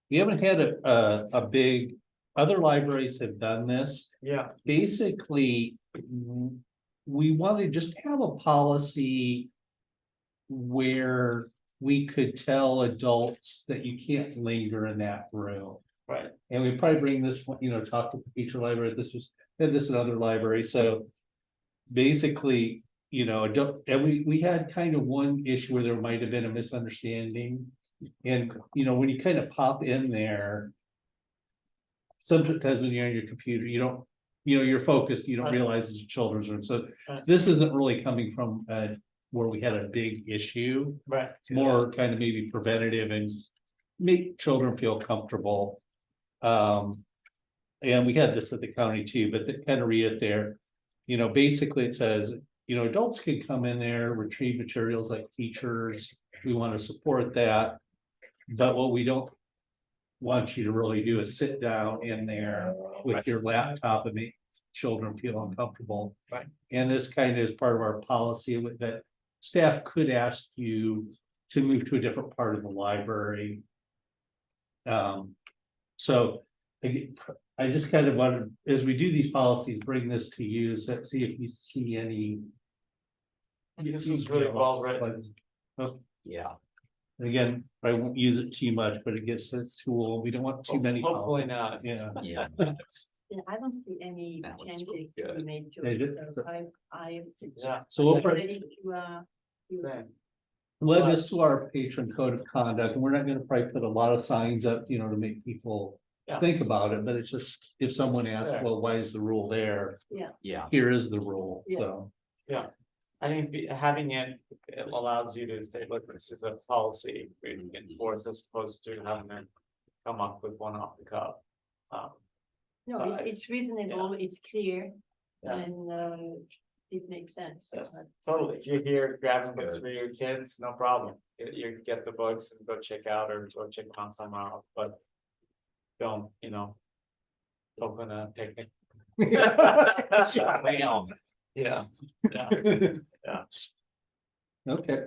we haven't had a big, other libraries have done this. yeah, Basically, we want to just have a policy where we could tell adults that you can't linger in that room. right, And we probably bring this one, you know, talk to the teacher library, had this in other library, so. Basically, you know, and we had kind of one issue where there might have been a misunderstanding. And, you know, when you kind of pop in there. Sometimes when you're on your computer, you don't, you know, you're focused, you don't Right. realize it's a children's room, so Right. this isn't really coming from where we had a big issue. right. It's more kind of maybe preventative and make children feel comfortable. And we had this at the county too, but to kind of read it there. You know, basically it says, you know, adults can come in there, retrieve materials like teachers, we want to support that. But what we don't want you to really do is sit down in there with your laptop and make children feel uncomfortable. Right. And this kind of is part of our policy with that staff could ask you to move to a different part of the library. So I just kind of wanted, as we do these policies, bring this to you, so see if you see any. This is really well written. Yeah, Again, I won't use it too much, but it gets to school, we don't want too many. Hopefully policies. not. Yeah. yeah. Yeah, I don't see any That looks changes really to be good. made to They it, did. so I. Yeah. So we'll Ready to, Same. let us to our patron code of conduct, and we're not gonna probably put a lot of signs up, you know, to make people. Yeah. Think about it, but it's just, if someone asks, Fair. well, why is the rule there? Yeah, Here is the rule, Yeah. so. I think having it allows you to say, look, this is a policy we can enforce as opposed to having to come up with one off the cuff. No, So I- it's reasonable, it's clear, Yeah. and it makes sense. Yes, totally. If you're here grabbing books good. for your kids, no problem. You get the books and go check out or go check on somewhere else, but. Don't, open a picnic. Bam. Yeah, yeah, yeah. Okay,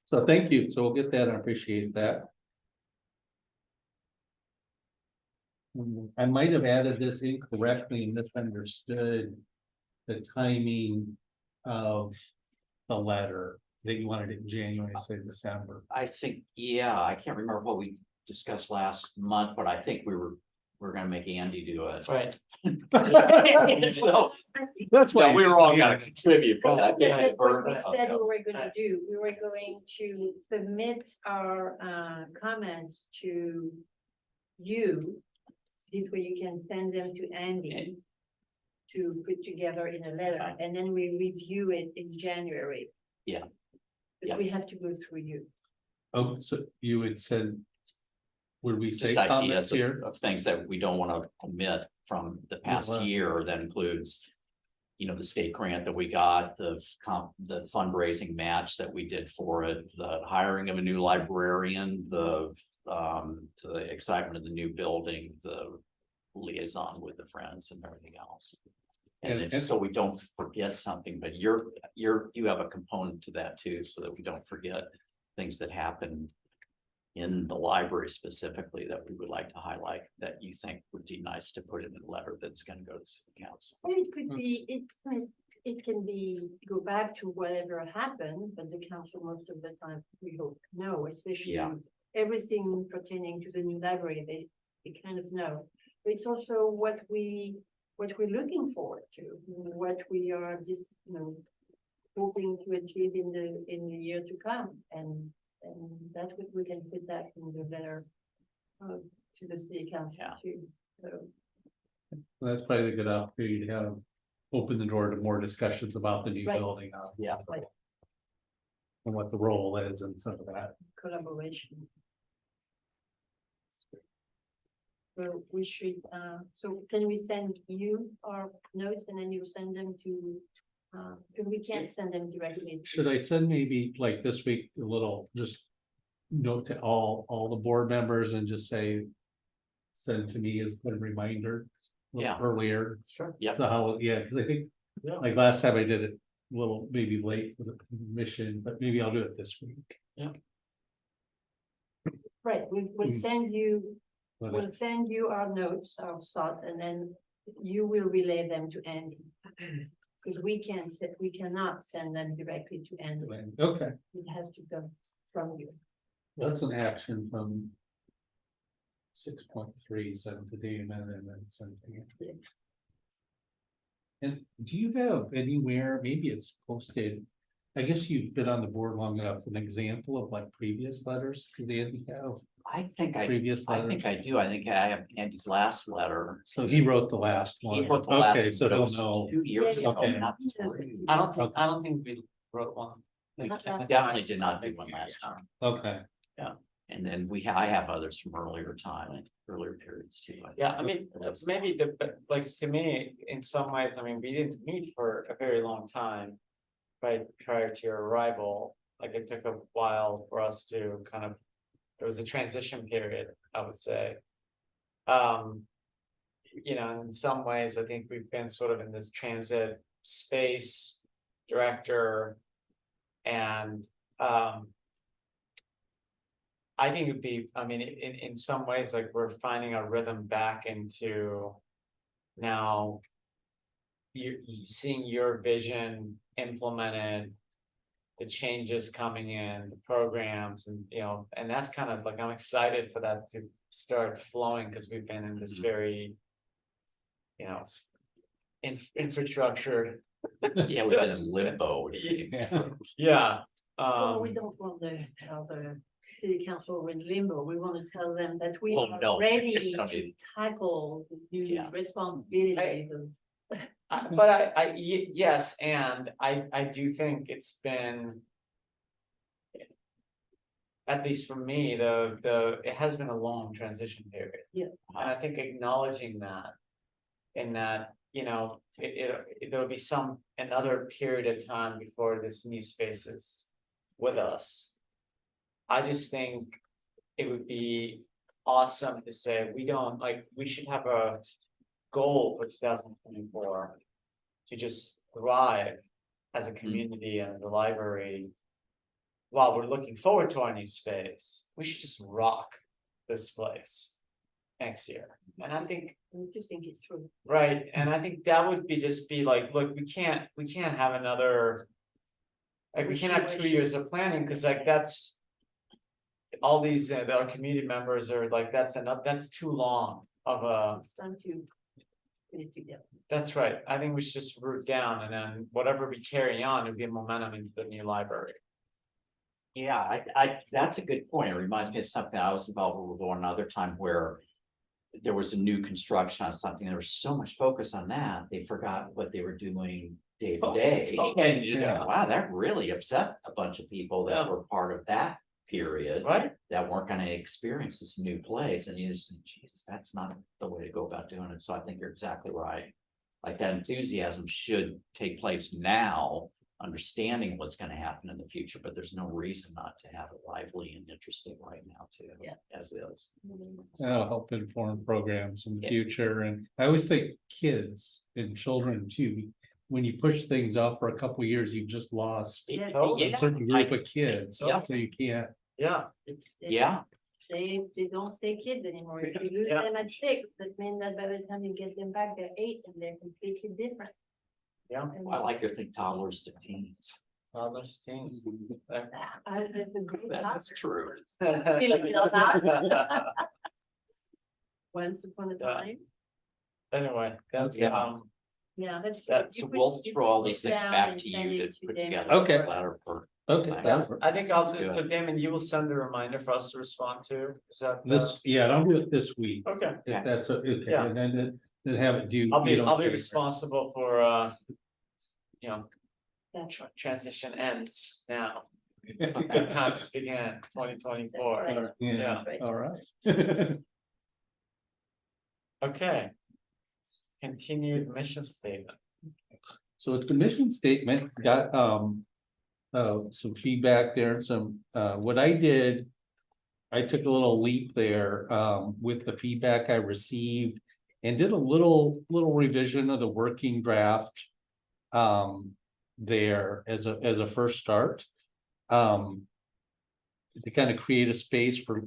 so thank you, so we'll get that, I appreciate that. I might have added this incorrectly and misunderstood the timing of the letter that you wanted it in January, say December. I think, yeah, I can't remember what we discussed last month, but I think we're gonna make Andy do it. Right. So, That's yeah, we were all gonna contribute for that. That's what we Yeah. said we were gonna do, we were going to submit our comments to you. This way you can send them to Andy to put together in a letter, and then we review it in January. Yeah. But Yeah. we have to go through you. Oh, so you would send. Would we say Just comments ideas here? of things that we don't wanna omit from the past well. year, that includes. The state grant that we got, the fundraising match that we did for it, the hiring of a new librarian, to the excitement of the new building, the liaison with the friends and everything else. And then, so we don't forget something, but you have a component to that too, so that we don't forget things that happen in the library specifically that we would like to highlight, that you think would be nice to put in a letter that's gonna go to city council. Or it could be, it can be, go back to whatever happened, but the council most of the time, we hope, no, especially. Yeah. Everything pertaining to the new library, they kind of know. But it's also what we're looking forward to, what we are just, hoping to achieve in the year to come, and that's what we can put that in the letter to the city council Yeah. too, so. Well, that's probably a good opportunity to have, open the door to more discussions about the new Right. building. Yeah. And what the role is and some of that. Collaboration. So we should, so can we send you our notes and then you send them to, because we can't send them directly. Should I send maybe like this week, a little, just note to all the board members and just say. Send to me as a reminder. a little Yeah. Earlier, Sure. Yeah, the how, yeah, because I think, Yeah. like last time I did it, a little maybe late with the mission, but maybe I'll do it this week. Right, we'll Mm. send you, But we'll send you our notes, our thoughts, and then you will relay them to Andy. Because we cannot send them directly to Andy, Okay, it has to come from you. that's an action from. 6.3, send to Damon and then send to Andrew. And do you have anywhere, maybe it's posted, I guess you've been on the board long enough, an example of like previous letters, did Andy have I think I previous I letters? think I do. I think I have Andy's last letter. So he wrote the last He one, wrote the last okay, one, so but it he'll was know, 2 years Yeah, ago, okay. not 3. I don't think we wrote one. Not I last definitely time. did not do one last time. okay. And then I have others from earlier time, earlier periods too. I Yeah, think. I mean, that's maybe but like to me, in some ways, I mean, we didn't meet for a very long time. Right prior to your arrival, like it took a while for us to kind of, there was a transition period, I would say. you know, in some ways, I think we've been sort of in this transit space director. And, I think it'd be, I mean, in some ways, like, we're finding our rhythm back into now. You seeing your vision implemented, the changes coming in, the programs, and you know, and that's kind of like, I'm excited for that to start flowing, because we've been in this very, you know, infrastructure. Yeah, we've been in limbo, it seems. Yeah. Well, we don't want to tell the city council we're in limbo. We want to tell them that we Well, are no, ready I to mean, tackle the new Yeah. responsibilities. But yes, and I do think it's been. At least for me, it has been a long transition period. Yeah. And I think acknowledging that. In that, you know, there'll be another period of time before this new space is with us. I just think it would be awesome to say, we should have a goal for 2024. To just thrive as a community and as a library. While we're looking forward to our new space, we should just rock this place next year. And I think, We just think it's through. right, and I think that would be like, look, we can't have another. Like, we can't have 2 years of planning, because like that's. All these, our community members are like, that's too long of a. It's time to put it together. That's right, I think we should just root down, and then whatever we carry on will give momentum into the new library. Yeah, that's a good point. It reminds me of something I was involved with another time where. There was a new construction on something, there was so much focus on that, they forgot what they were doing day to day. And you just think, wow, that really upset a bunch of people that were part of that period. Right. That weren't gonna experience this new place, and you just think, Jesus, that's not the way to go about doing it, so I think you're exactly right. Like, that enthusiasm should take place now, understanding what's gonna happen in the future, but there's no reason not to have it lively and interesting right now too. Yeah. As is. That'll help inform programs in the Yeah. future, and I always think kids and children too. When you push things off for a couple of years, you've just lost Yeah. a certain group of kids, Yeah. so you can't. Yeah, Yeah, They don't stay kids anymore. If you lose Yeah. them at 6, that means that by the time you get them back, they're 8 and they're completely different. yeah. And I like to think toddlers to teens. Toddlers, teens. that's a great That's true. Once upon a Yeah. time. Anyway, that's, Yeah. Yeah, That's, you we'll put- you throw all put those it things down back and to send you it to to put them. together. Okay. this letter for. Okay, Yeah. I think I'll Sounds just, good. but Damon, you will send a reminder for us to respond to, is that? yeah, I'll do it this week, Okay, if that's, okay, Yeah. and then have it due. I'll be okay. responsible for, you know, That's right. transition ends now. Good times begin, 2024. Right. Yeah, Right. all right. Okay. Continued mission statement. So it's the mission statement, got some feedback there and some, what I did. I took a little leap there with the feedback I received and did a little revision of the working draft. There as a first start. To kind of create a space for,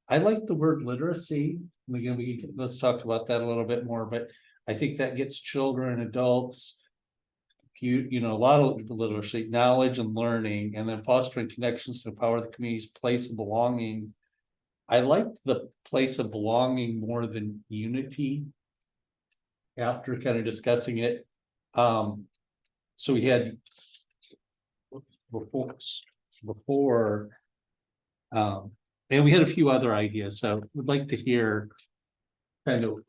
I like the word literacy. Let's talk about that a little bit more, but I think that gets children, adults. You know, a lot of literacy, knowledge and learning, and then fostering connections to empower the community's place of belonging. I liked the place of belonging more than unity. After kind of discussing it, so we had before, and we had a few other ideas, so we'd like to hear kind of.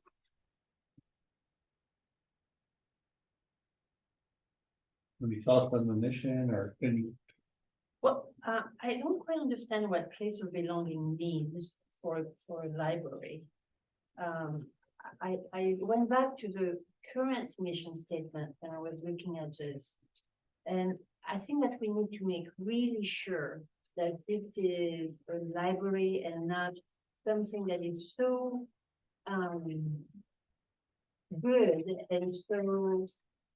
Any thoughts on the mission or any? Well, I don't quite understand what place of belonging means for a library. I went back to the current mission statement and I was looking at this. And I think that we need to make really sure that this is a library and not something that is so good and so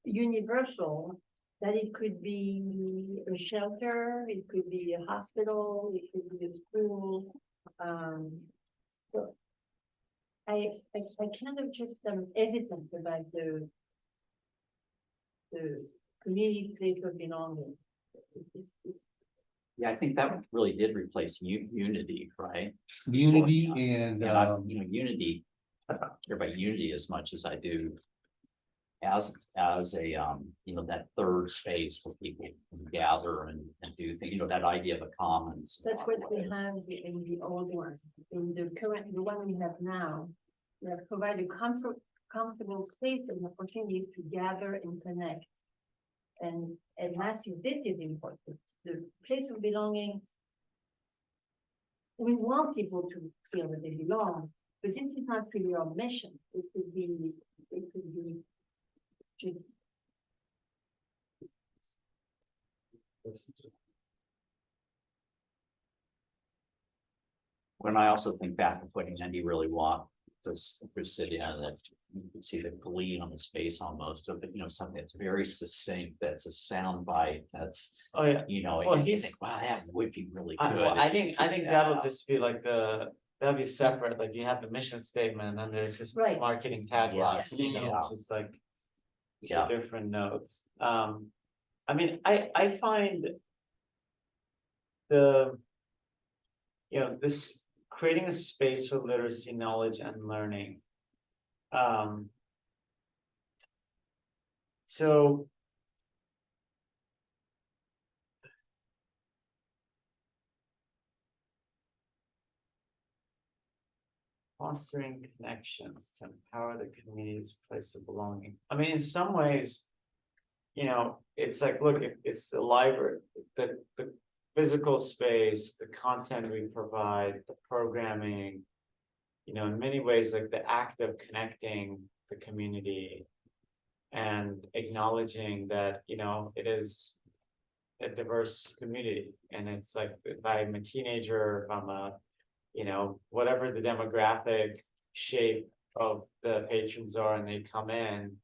universal that it could be a shelter, it could be a hospital, it could be a school. So I kind of just hesitant about the community place of belonging. Yeah, I think that really did replace unity, right? Unity and, And I, unity, I don't care about unity as much as I do. As a, that third space where people can gather and do things, that idea of a commons. That's what we have in the old one, in the current, the one we have now. We have provided comfortable space and opportunities to gather and connect. And lastly, this is important, the place of belonging. We want people to feel that they belong, but this is not really our mission. It could be just When I also think back to what Andy really want this city, that you can see the glee on his face almost of it, something that's very succinct, that's a sound bite, that's, Oh, yeah. Well, and you he's- think, wow, that would be really I, good. well, if I you think figured that that'll out. just be like that'll be separate, like you have the mission statement and there's this Right. marketing tagline, Yes. which is like. Two Yeah. different notes, I mean, I find. This creating a space for literacy, knowledge and learning. So. Fostering connections to empower the community's place of belonging. I mean, in some ways. It's like, look, if it's the library, the physical space, the content we provide, the programming. In many ways, like the act of connecting the community. And acknowledging that, it is. A diverse community, and it's like, if I'm a teenager, if I'm a. Whatever the demographic shape of the patrons are and they come in.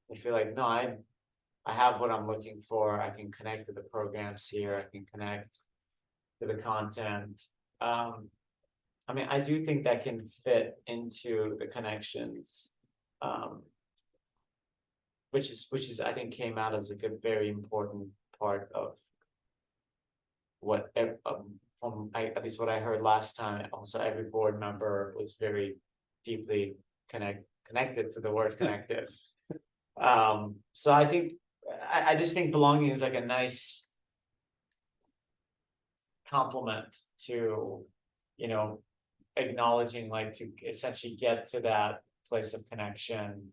I feel like, no, I have what I'm looking for. I can connect to the programs here. I can connect to the content. I mean, I do think that can fit into the connections. Which is, I think, came out as like a very important part of what, at least what I heard last time. Also, every board member was very deeply connected to the word connected. So I think, I just think belonging is like a nice complement to, acknowledging, like, to essentially get to that place of connection.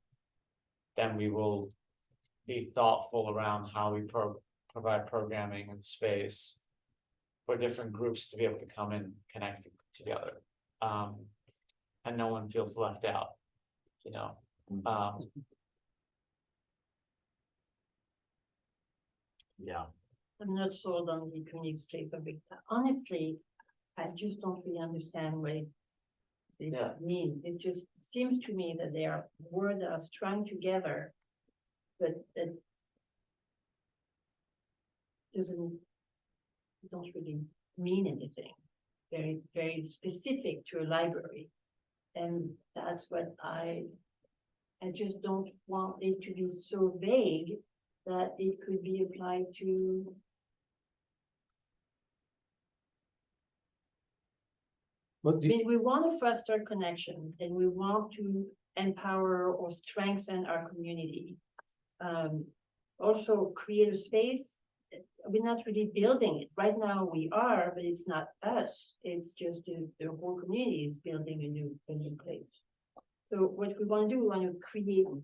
Then we will be thoughtful around how we provide programming and space for different groups to be able to come and connect together. And no one feels left out, Yeah, I'm not sold on the community space of big town. Honestly, I just don't really understand what it means. It just seems to me that they are words that are strung together, but that don't really mean anything. Very, very specific to a library. And that's what I just don't want it to be so vague that it could be applied to. I mean, we want to foster connection and we want to empower or strengthen our community. Also create a space. We're not really building it. Right now we are, but it's not us. It's just the whole community is building a new place. So what we want to do,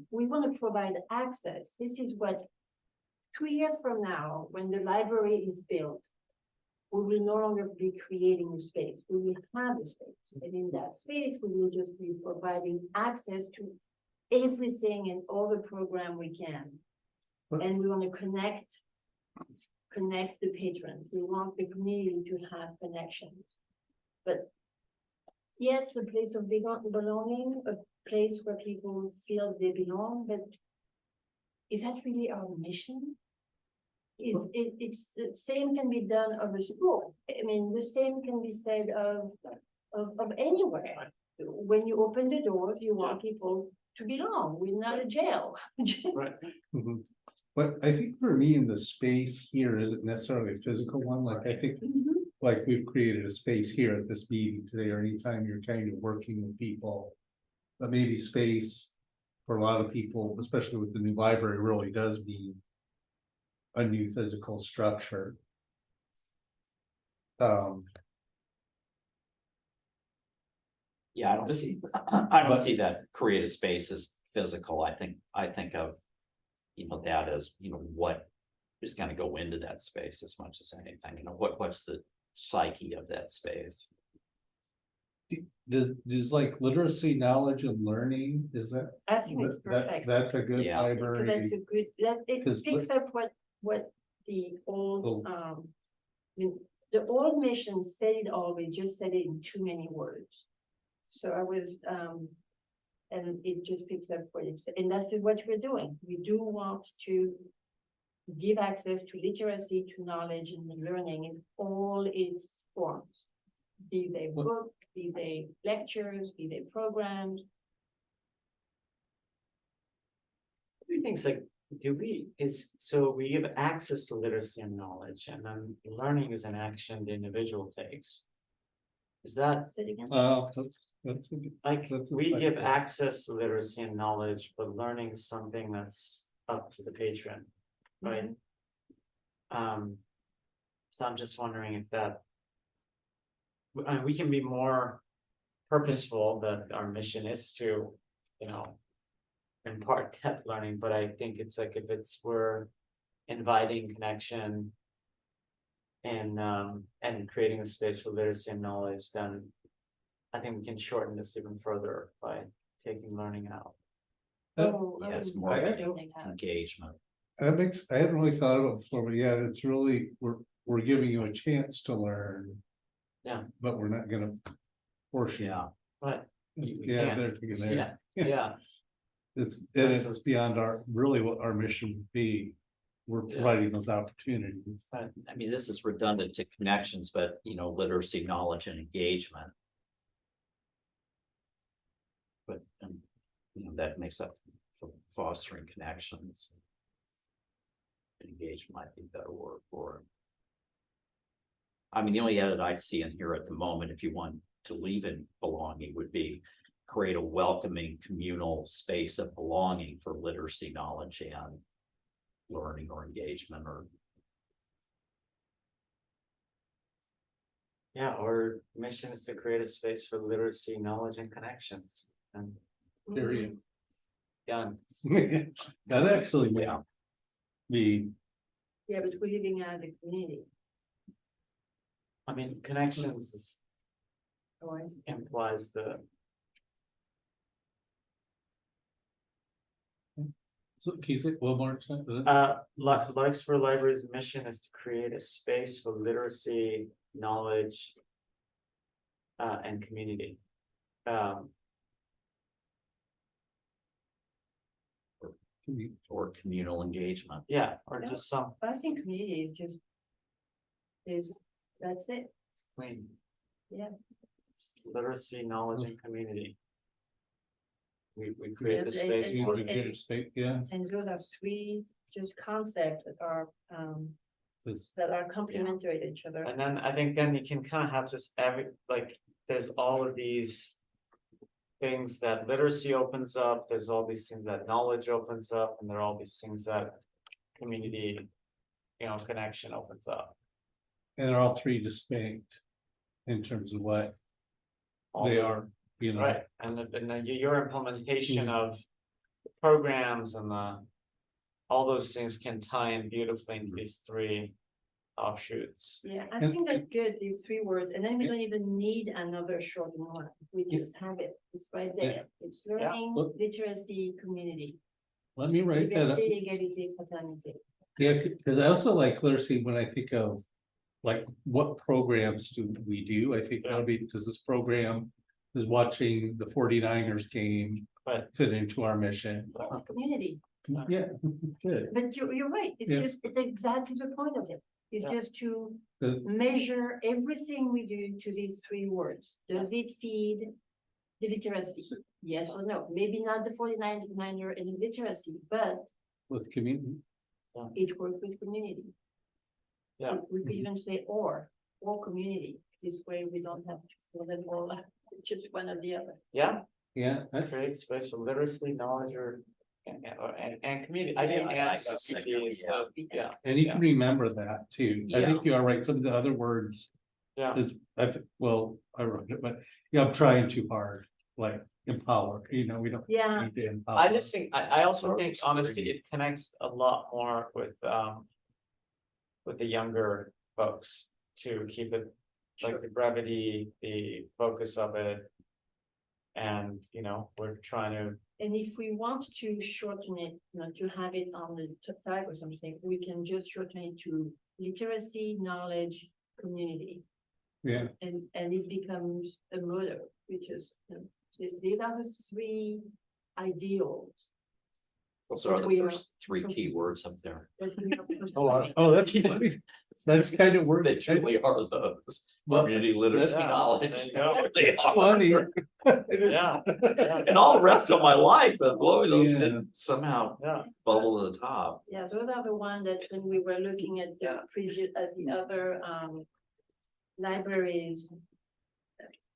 we want to provide access. This is what 2 years from now, when the library is built, we will no longer be creating a space. We will have a space. And in that space, we will just be providing access to everything and all the program we can. And we want to connect the patrons. We want the community to have connections. But yes, a place of belonging, a place where people feel they belong, but is that really our mission? It's the same can be done of a school. I mean, the same can be said of anywhere. When you open the doors, you want people to belong. We're not a jail. Right. Mhm. But I think for me, in the space here isn't necessarily a physical one, like I think, Mhm. like we've created a space here at this meeting today, or anytime you're kind of working with people. But maybe space for a lot of people, especially with the new library, really does mean a new physical structure. Um, Yeah, I don't see, I don't But- see that create a space as physical. I think of, that as, what is gonna go into that space as much as anything, what's the psyche of that space? does like literacy, knowledge and learning, is that? I think it's perfect. That's a good Yeah. Because library. that's a good, that it 'Cause picks up what the old, Oh. I mean, the old mission said it all, we just said it in too many words. So I was, and it just picks up what it's, and that's what we're doing. We do want to give access to literacy, to knowledge and learning in all its forms. Be they Well- book, be they lectures, be they programs. do things like, so we give access to literacy and knowledge, and then learning is an action the individual takes. Is that, Say it again. That's a good. like, That's we give insightful. access to literacy and knowledge, but learning is something that's up to the patron, right? So I'm just wondering if that. We can be more purposeful that our mission is to, impart that learning, but I think it's like if we're inviting connection. And creating a space for literacy and knowledge, then I think we can shorten this even further by taking learning out. Oh, Yeah, it's oh, more I- learning how- Engagement. That makes, I hadn't really thought of it before, but yeah, it's really, we're giving you a chance to learn. Yeah. But we're not gonna force you. Yeah, But we Yeah, can't. there, you can there. Yeah, It's, That's it's beyond really what our mission would be. We're Yeah. providing those opportunities. I mean, this is redundant to connections, but literacy, knowledge and engagement. But, that makes up for fostering connections. Engage might be a better word for it. I mean, the only edit I'd see in here at the moment, if you want to leave in belonging, would be create a welcoming communal space of belonging for literacy, knowledge and learning or engagement or. yeah, our mission is to create a space for literacy, knowledge and connections, and Period. done. That actually may Yeah. be, Yeah, but we're living out of the community. I mean, connections Oh, I see. implies the, so can you say one more time? Larkspur Library's mission is to create a space for literacy, knowledge. And community. Or communal engagement. Yeah, or Yeah. just some I think community is just, that's it. clean. Yeah. It's literacy, knowledge and community. We Yeah, create the space and- for, Yeah, And those are three just concepts this, that are complementary to each other. and then I think then you can kind of have just there's all of these. Things that literacy opens up, there's all these things that knowledge opens up, and there are all these things that community, connection opens up. and they're all three distinct in terms of what All they of- are, Right, and then your implementation of programs and all those things can tie in beautifully into these three offshoots. Yeah, I And- think that's good, these three words, and then we don't even need another short one, we just have it, it's right there. It's learning, Well- literacy, community. Let me write that up. Liberté, égalité, fraternité. Yeah, because I also like literacy when I think of like what programs do we do? I think that'll be, does this program is watching the 49ers game Right. fit into our mission. Community, Yeah, good. but you're right, it's Yeah. just, it's exactly the point of it. It's Yeah. just to The- measure everything we do to these three words. Does it feed the literacy? Yes or no? Maybe not the 49er in literacy, but With community, it works with community. Yeah. We could even say or community. This way we don't have to fill them all, just one or the other. Yeah, yeah, create space for literacy, knowledge, and community. I think, Yeah, and nice. community is yeah, and you can remember that too. I Yeah. think you are right, some of the other words yeah, is, well, I wrote it, but yeah, I'm trying too hard, like empower, we don't Yeah, need to empower. I just think, I also think honestly, it connects a lot more with the younger folks to keep it, like the brevity, the focus of it. And, we're trying to, and if we want to shorten it, to have it on the tag or something, we can just shorten it to literacy, knowledge, community. Yeah, And it becomes a motto, which is, these are the three ideals. Those are the We are- first three key words up there. that we are pursuing. oh, that's funny. That's kind of word. They truly are those. Community literacy Yeah, knowledge. there you go. They It's are. funny. yeah, yeah, And all the rest of my life, but boy, those Yeah. didn't somehow yeah, bubble to the top. Yeah, those are the ones that when we were looking at the previous, at the other libraries.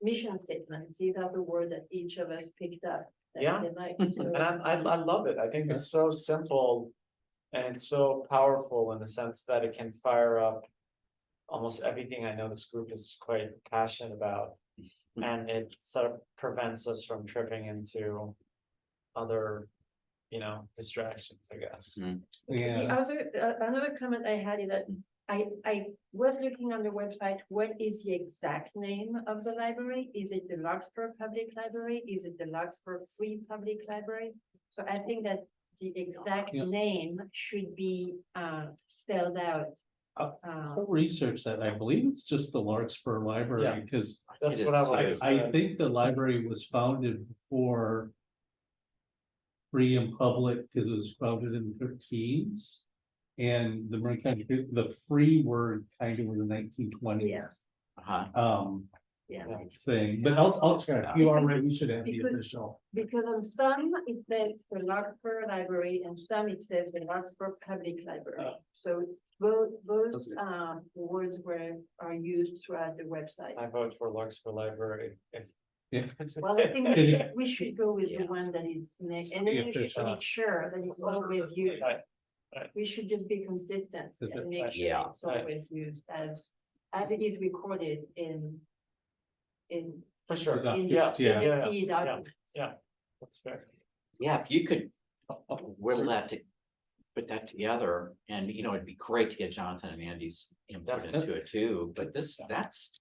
Mission statements, these are the words that each of us picked up. that Yeah. they like, so- and I love it, I think it's so simple. And it's so powerful in the sense that it can fire up almost everything I know this group is quite passionate about. And it sort of prevents us from tripping into other, distractions, I guess. The Yeah, other, another comment I had is that I was looking on the website, what is the exact name of the library? Is it the Larkspur Public Library? Is it the Larkspur Free Public Library? So I think that the exact Yeah. name should be spelled out. I'll research that, I believe it's just the Larkspur Library, Yeah. because That's It what I is would too. say. I think the library was founded before free and public, because it was founded in the 13s. And the Marin County, the free word kind of was the 1920s. Yeah. Uh-huh. Yeah, Thing, but I'll check, you are right, we should have the Because- official. because on some it says the Larkspur Library and some it says the Larkspur Public Library. So both Okay. words are used throughout the website. I vote for Larkspur Library if. Yeah. Well, I think we should go with the one that is next, and then we should Official. make sure that it's always used. Right, We should just be consistent and make sure Yeah. it's always used as it is recorded in. for sure, Yeah. In Yeah. the feed document. that's fair. Yeah, if you could whittle that to, put that together, and it'd be great to get Jonathan and Andy's input into it too, but that's.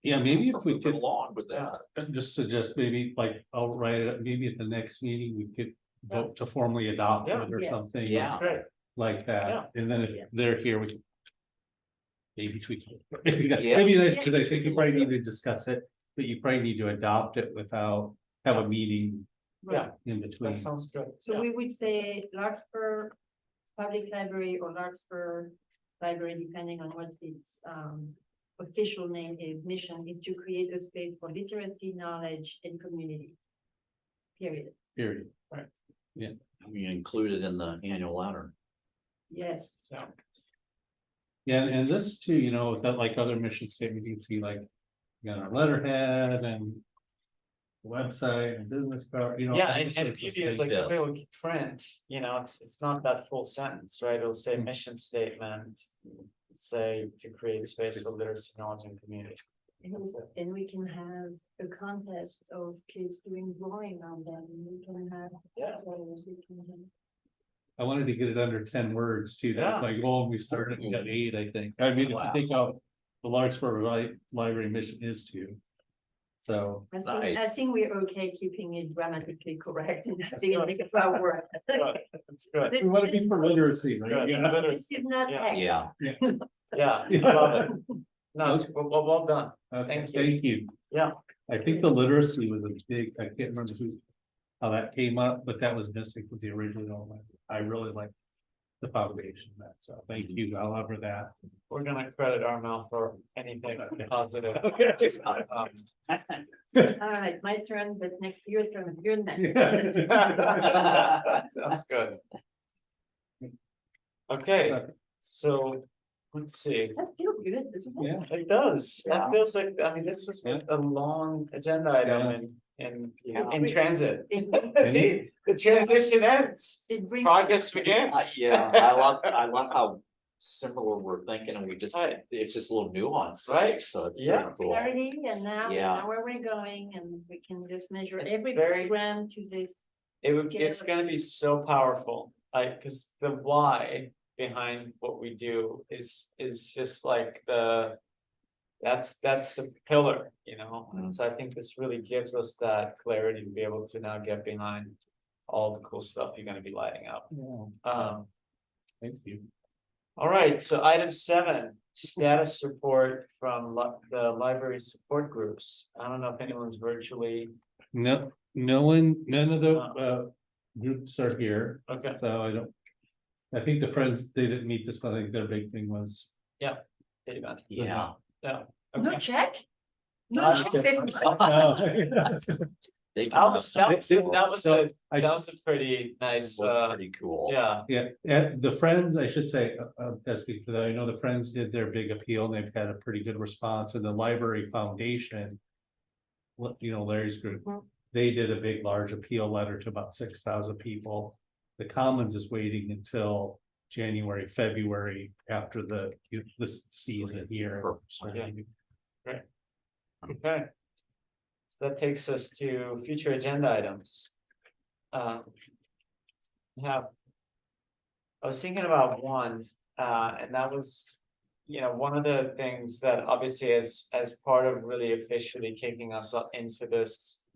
Yeah, maybe if we could Along with that. just suggest maybe like, I'll write it, up. Maybe at the next meeting, we could vote to formally adopt Yeah. it or Yeah. something. Yeah. Great, Like Yeah. that, and then if Yeah. they're here, we can. Maybe tweak it. Maybe Yeah. maybe nice, because I think you probably need to discuss it, but you probably need to adopt it without, have a meeting Right. in between. that sounds good. So we would say Larkspur Public Library or Larkspur Library, depending on what its official name is, mission is to create a space for literacy, knowledge, and community. Period. Period. We included in the annual letter. Yes. Yeah, and this too, with that, like other mission statement, you can see like, you got our letterhead and. Website and business card, Yeah, all and sorts of beauty is things. like, yeah. the way we print, it's not that full sentence, right? It'll say Mm. mission statement. Say to create space for literacy, knowledge and community. That's it. And we can have a contest of kids doing drawing on them. We can have. Yeah. We can have. I wanted to get it under 10 words too, that's Yeah. my goal, we started, we got 8, I think, I mean, if Wow. you think how the Larkspur Library mission is too. So, I Nice. think we're okay keeping it grammatically correct and having it make a flower word. Good, That's good. we want to be for literacy, Good. right? Yeah. This is not Yeah. X. Yeah, Yeah, I love it. No, it's well done. Okay, Thank you. Thank you. Yeah, I think the literacy was a big, I can't remember how that came up, but that was missing with the original one. I really like the foundation of that, so thank you, however that. We're gonna credit Armel for anything positive. Um, All right, my turn, but next your turn, you're next. Sounds good. Okay, so, let's see, That feels good, doesn't it? Yeah, it does, Yeah. that feels like, I mean, this was a long agenda item in transit. It See, the transition ends, it brings. progress begins. Yeah, I love how similar we're thinking and we just, Right. it's just a little nuance. Right. So it's Yeah. pretty cool. Clarity, and now we Yeah. know where we're going, and we can just measure It's every very- program to this. It's gonna be so powerful, like, cause the why behind what we do is just like that's the pillar, you know, and so I think this really gives us that clarity to be able to now get behind all the cool stuff you're gonna be lighting up. thank you. All right, so item 7, status report from the library support groups. I don't know if anyone's virtually, No, no one, none of the groups are here, okay, so I don't. I think the friends, they didn't meet this, but I think their big thing was. Dave, Yeah. yeah. No Okay. check? No No check. check. They That can- was So, I that was a pretty nice, was pretty cool. yeah, Yeah, the Friends, I should say, that's because I know the Friends did their big appeal and they've had a pretty good response, and the Library Foundation. You know, Larry's group, Mhm. they did a big, large appeal letter to about 6,000 people. The Commons is waiting until January, February, after the season here. Yeah. okay. So that takes us to future agenda items. Yeah. I was thinking about one, and that was, you know, one of the things that obviously as part of really officially kicking us up into this.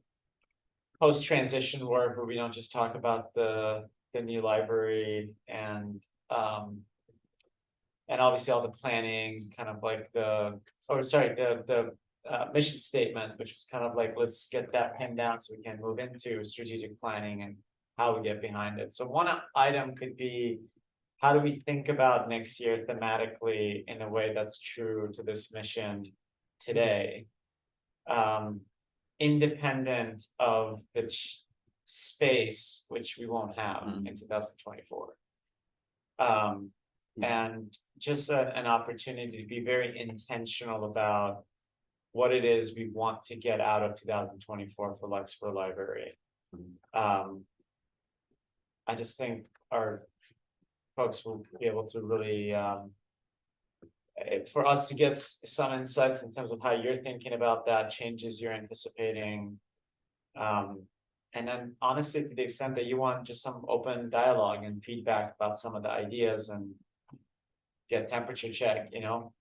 Post-transition work where we don't just talk about the new library and obviously all the planning, kind of like the mission statement, which was kind of like, let's get that pinned down so we can move into strategic planning and how we get behind it. So one item could be, how do we think about next year thematically in a way that's true to this mission today? Independent of the space, which we won't have in 2024. And just an opportunity to be very intentional about what it is we want to get out of 2024 for Larkspur Library. I just think our folks will be able to really for us to get some insights in terms of how you're thinking about that, changes you're anticipating. And then honestly, to the extent that you want just some open dialogue and feedback about some of the ideas and get temperature check, you know,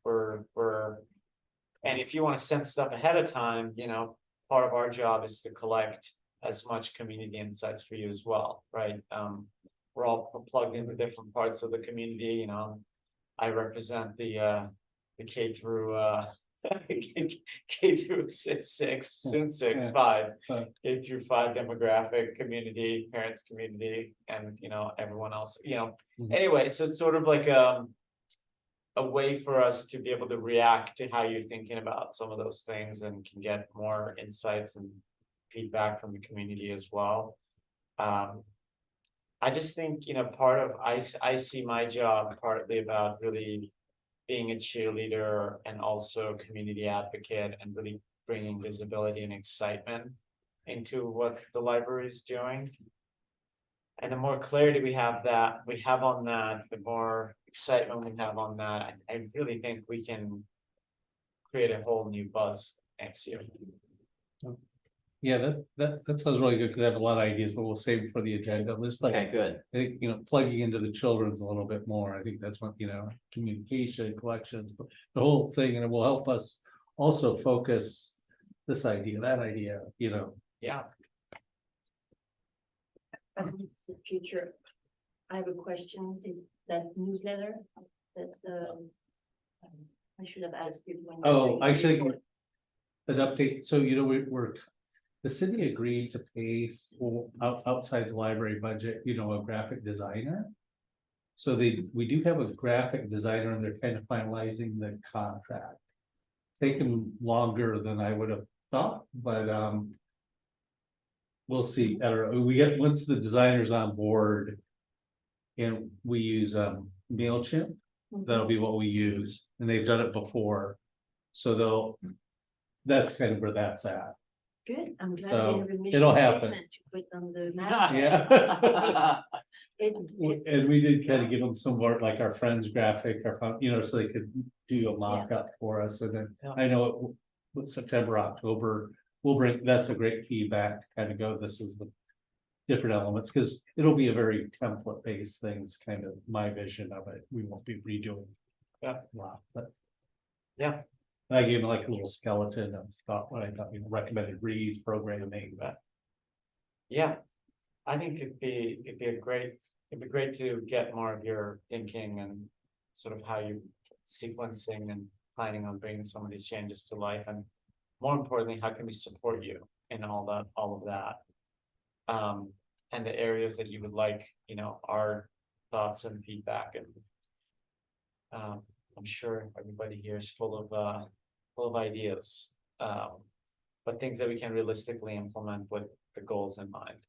and if you want to send stuff ahead of time, you know, part of our job is to collect as much community insights for you as well, right? We're all plugged into different parts of the community, you know. I represent the K through K through 6, soon 5, K through 5 demographic community, parents community, and you know, everyone else, you know. Anyway, so it's sort of like a way for us to be able to react to how you're thinking about some of those things and can get more insights and feedback from the community as well. I just think, you know, part of, I see my job partly about really being a cheerleader and also community advocate and really bringing visibility and excitement into what the library is doing. And the more clarity we have on that, the more excitement we have on that, I really think we can create a whole new buzz next year. Yeah, that sounds really good, because I have a lot of ideas, but we'll save it for the agenda. Just like, Okay, good. I think, you know, plugging into the children's a little bit more. I think that's what, you know, communication, collections, the whole thing, and it will help us also focus this idea, that idea, you know. Yeah. The future. I have a question, that newsletter that, I should have asked you when. you Oh, were I doing should, the report. an update, so we're, the city agreed to pay for outside the library budget, a graphic designer. So we do have a graphic designer and they're kind of finalizing the contract. Taken longer than I would have thought, but we'll see. I don't know. We get, once the designer's on board. And we use MailChimp, that'll be what we use, and they've done it before. So that's kind of where that's at. Good, I'm glad So, we have a mission it'll happen. statement to put on the map. Yeah. It- And we did kind of give them some more, like our friends graphic, so they could do a mock-up for us, and then Yeah. I know with September, October, we'll bring, that's a great feedback to kind of go, this is the different elements, because it'll be a very template-based things, kind of my vision of it, we won't be redoing. Yeah. A lot, but. Yeah. I gave him like a little skeleton of thought, what I thought, recommended reads, programming, but. Yeah, I think it'd be great to get more of your thinking and sort of how you sequencing and planning on bringing some of these changes to life, and more importantly, how can we support you in all of that? And the areas that you would like, our thoughts and feedback, and I'm sure everybody here is full of ideas, but things that we can realistically implement with the goals in mind.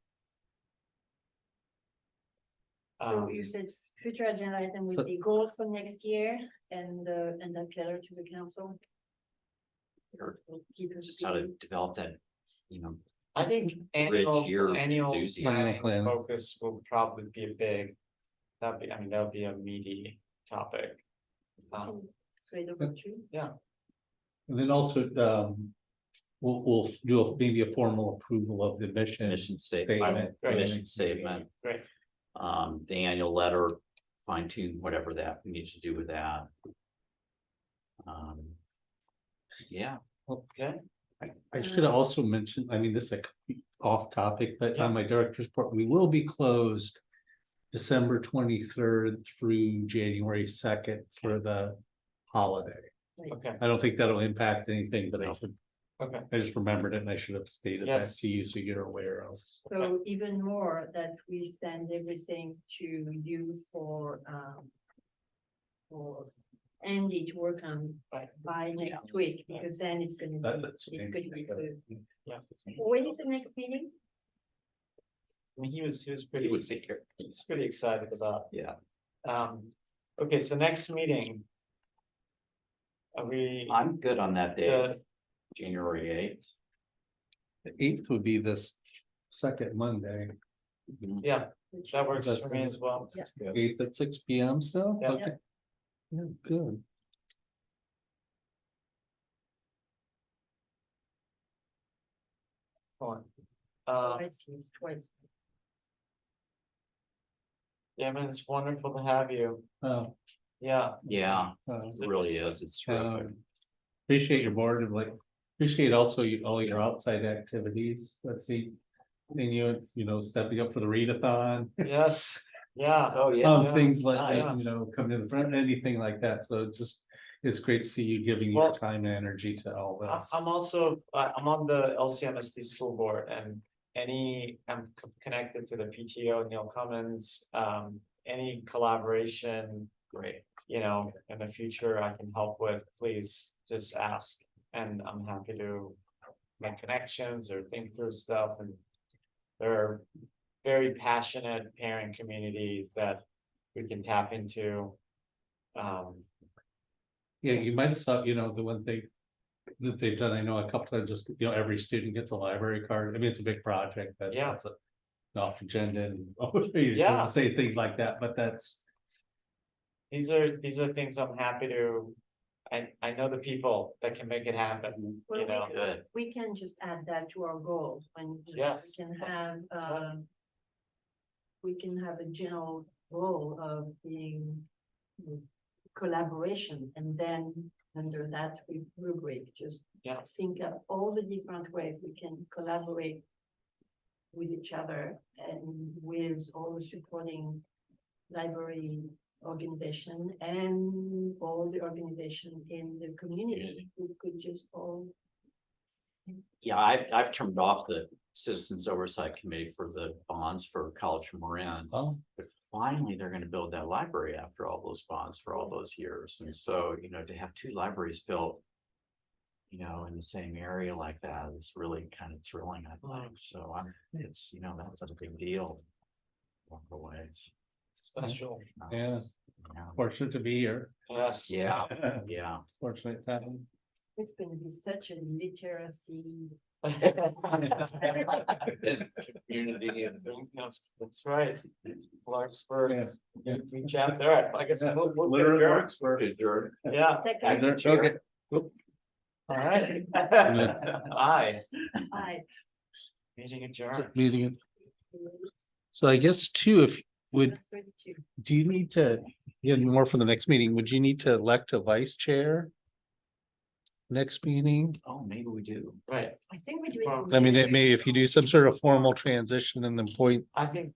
So you said future agenda item So- would be goals for next year and that letter to the council. Or Keep us just how to busy. develop that, I think Bridge your annual enthusiasm. planning focus will probably be a big, that would be a meaty topic. Great opportunity. And then also, we'll do maybe a formal approval of the mission. mission statement, Great. mission statement. Great. The annual letter, fine tune whatever that we need to do with that. Yeah, Okay, I should have also mentioned, I mean, this is a complete off topic, but on my director's report, we will be closed. December 23rd through January 2nd for the holiday. okay, I don't think that'll impact anything, but No. okay, I just remembered it and I should have stated that Yes. to you so you're aware of. So even more that we send everything to you for Andy to work on by next week, because then it's gonna be. That's. it's gonna be good. yeah. When is the next meeting? I mean, he was pretty, would take care. he's pretty excited about. Yeah. Okay, so next meeting. Are we, I'm good on that day, the, January 8th. The 8th would be this second Monday, yeah, that works for me as well. Yeah. That's good. 8th at 6 PM still? Yeah. Okay. Yeah, good. Fine. I see, it's twice. Yeah, man, it's wonderful to have you. Oh, Yeah, Yeah, uh, it really is. It's terrific. Appreciate your board and appreciate also all your outside activities. Let's see. Seeing you, stepping up for the readathon. yes, yeah, Oh, yeah. Things like that, Nice. coming to the front, anything like that. So it's great to see you giving your Well, time and energy to all this. I'm also, I'm on the LCMSD school board, and I'm connected to the PTO, Neil Cummins, any collaboration. Great. In the future I can help with, please just ask, and I'm happy to make connections or think through stuff, and there are very passionate parent communities that we can tap into. Yeah, you might have saw, the one thing that they've done, I know a couple of just, every student gets a library card. I mean, it's a big project, but Yeah. that's off agenda and Yeah. say things like that, but that's. These are things I'm happy to, I know the people that can make it happen, Well, Good. we can just add that to our goals when. Yes. We can have, That's right. we can have a general goal of being collaboration, and then under that we rubric, just Yeah. think of all the different ways we can collaborate with each other and with all the supporting library organization and all the organization in the community. We could just all Yeah, I've turned off the Citizens Oversight Committee for the bonds for College from Marin. Oh, But finally, they're gonna build that library after all those bonds for all those years. And so, to have two libraries built. In the same area like that, it's really kind of thrilling, I think. So it's, that's a big deal. Walk away. Special, yeah, Yeah. fortunate to be here. yes. Yeah, yeah. Fortunate time. It's gonna be such a literacy. Community and, that's right. Larkspur. Yes. Yeah. Reach out there, I guess. we'll get Literally adjourned. Larkspur. Yeah, Okay. all right. Aye, meeting adjourned. Meeting. So I guess too, if do you need to, more for the next meeting, would you need to elect a vice chair? Next meeting? Oh, maybe we do. Right, I think we do it. I mean, it may, if you do some sort of formal transition and then point, I think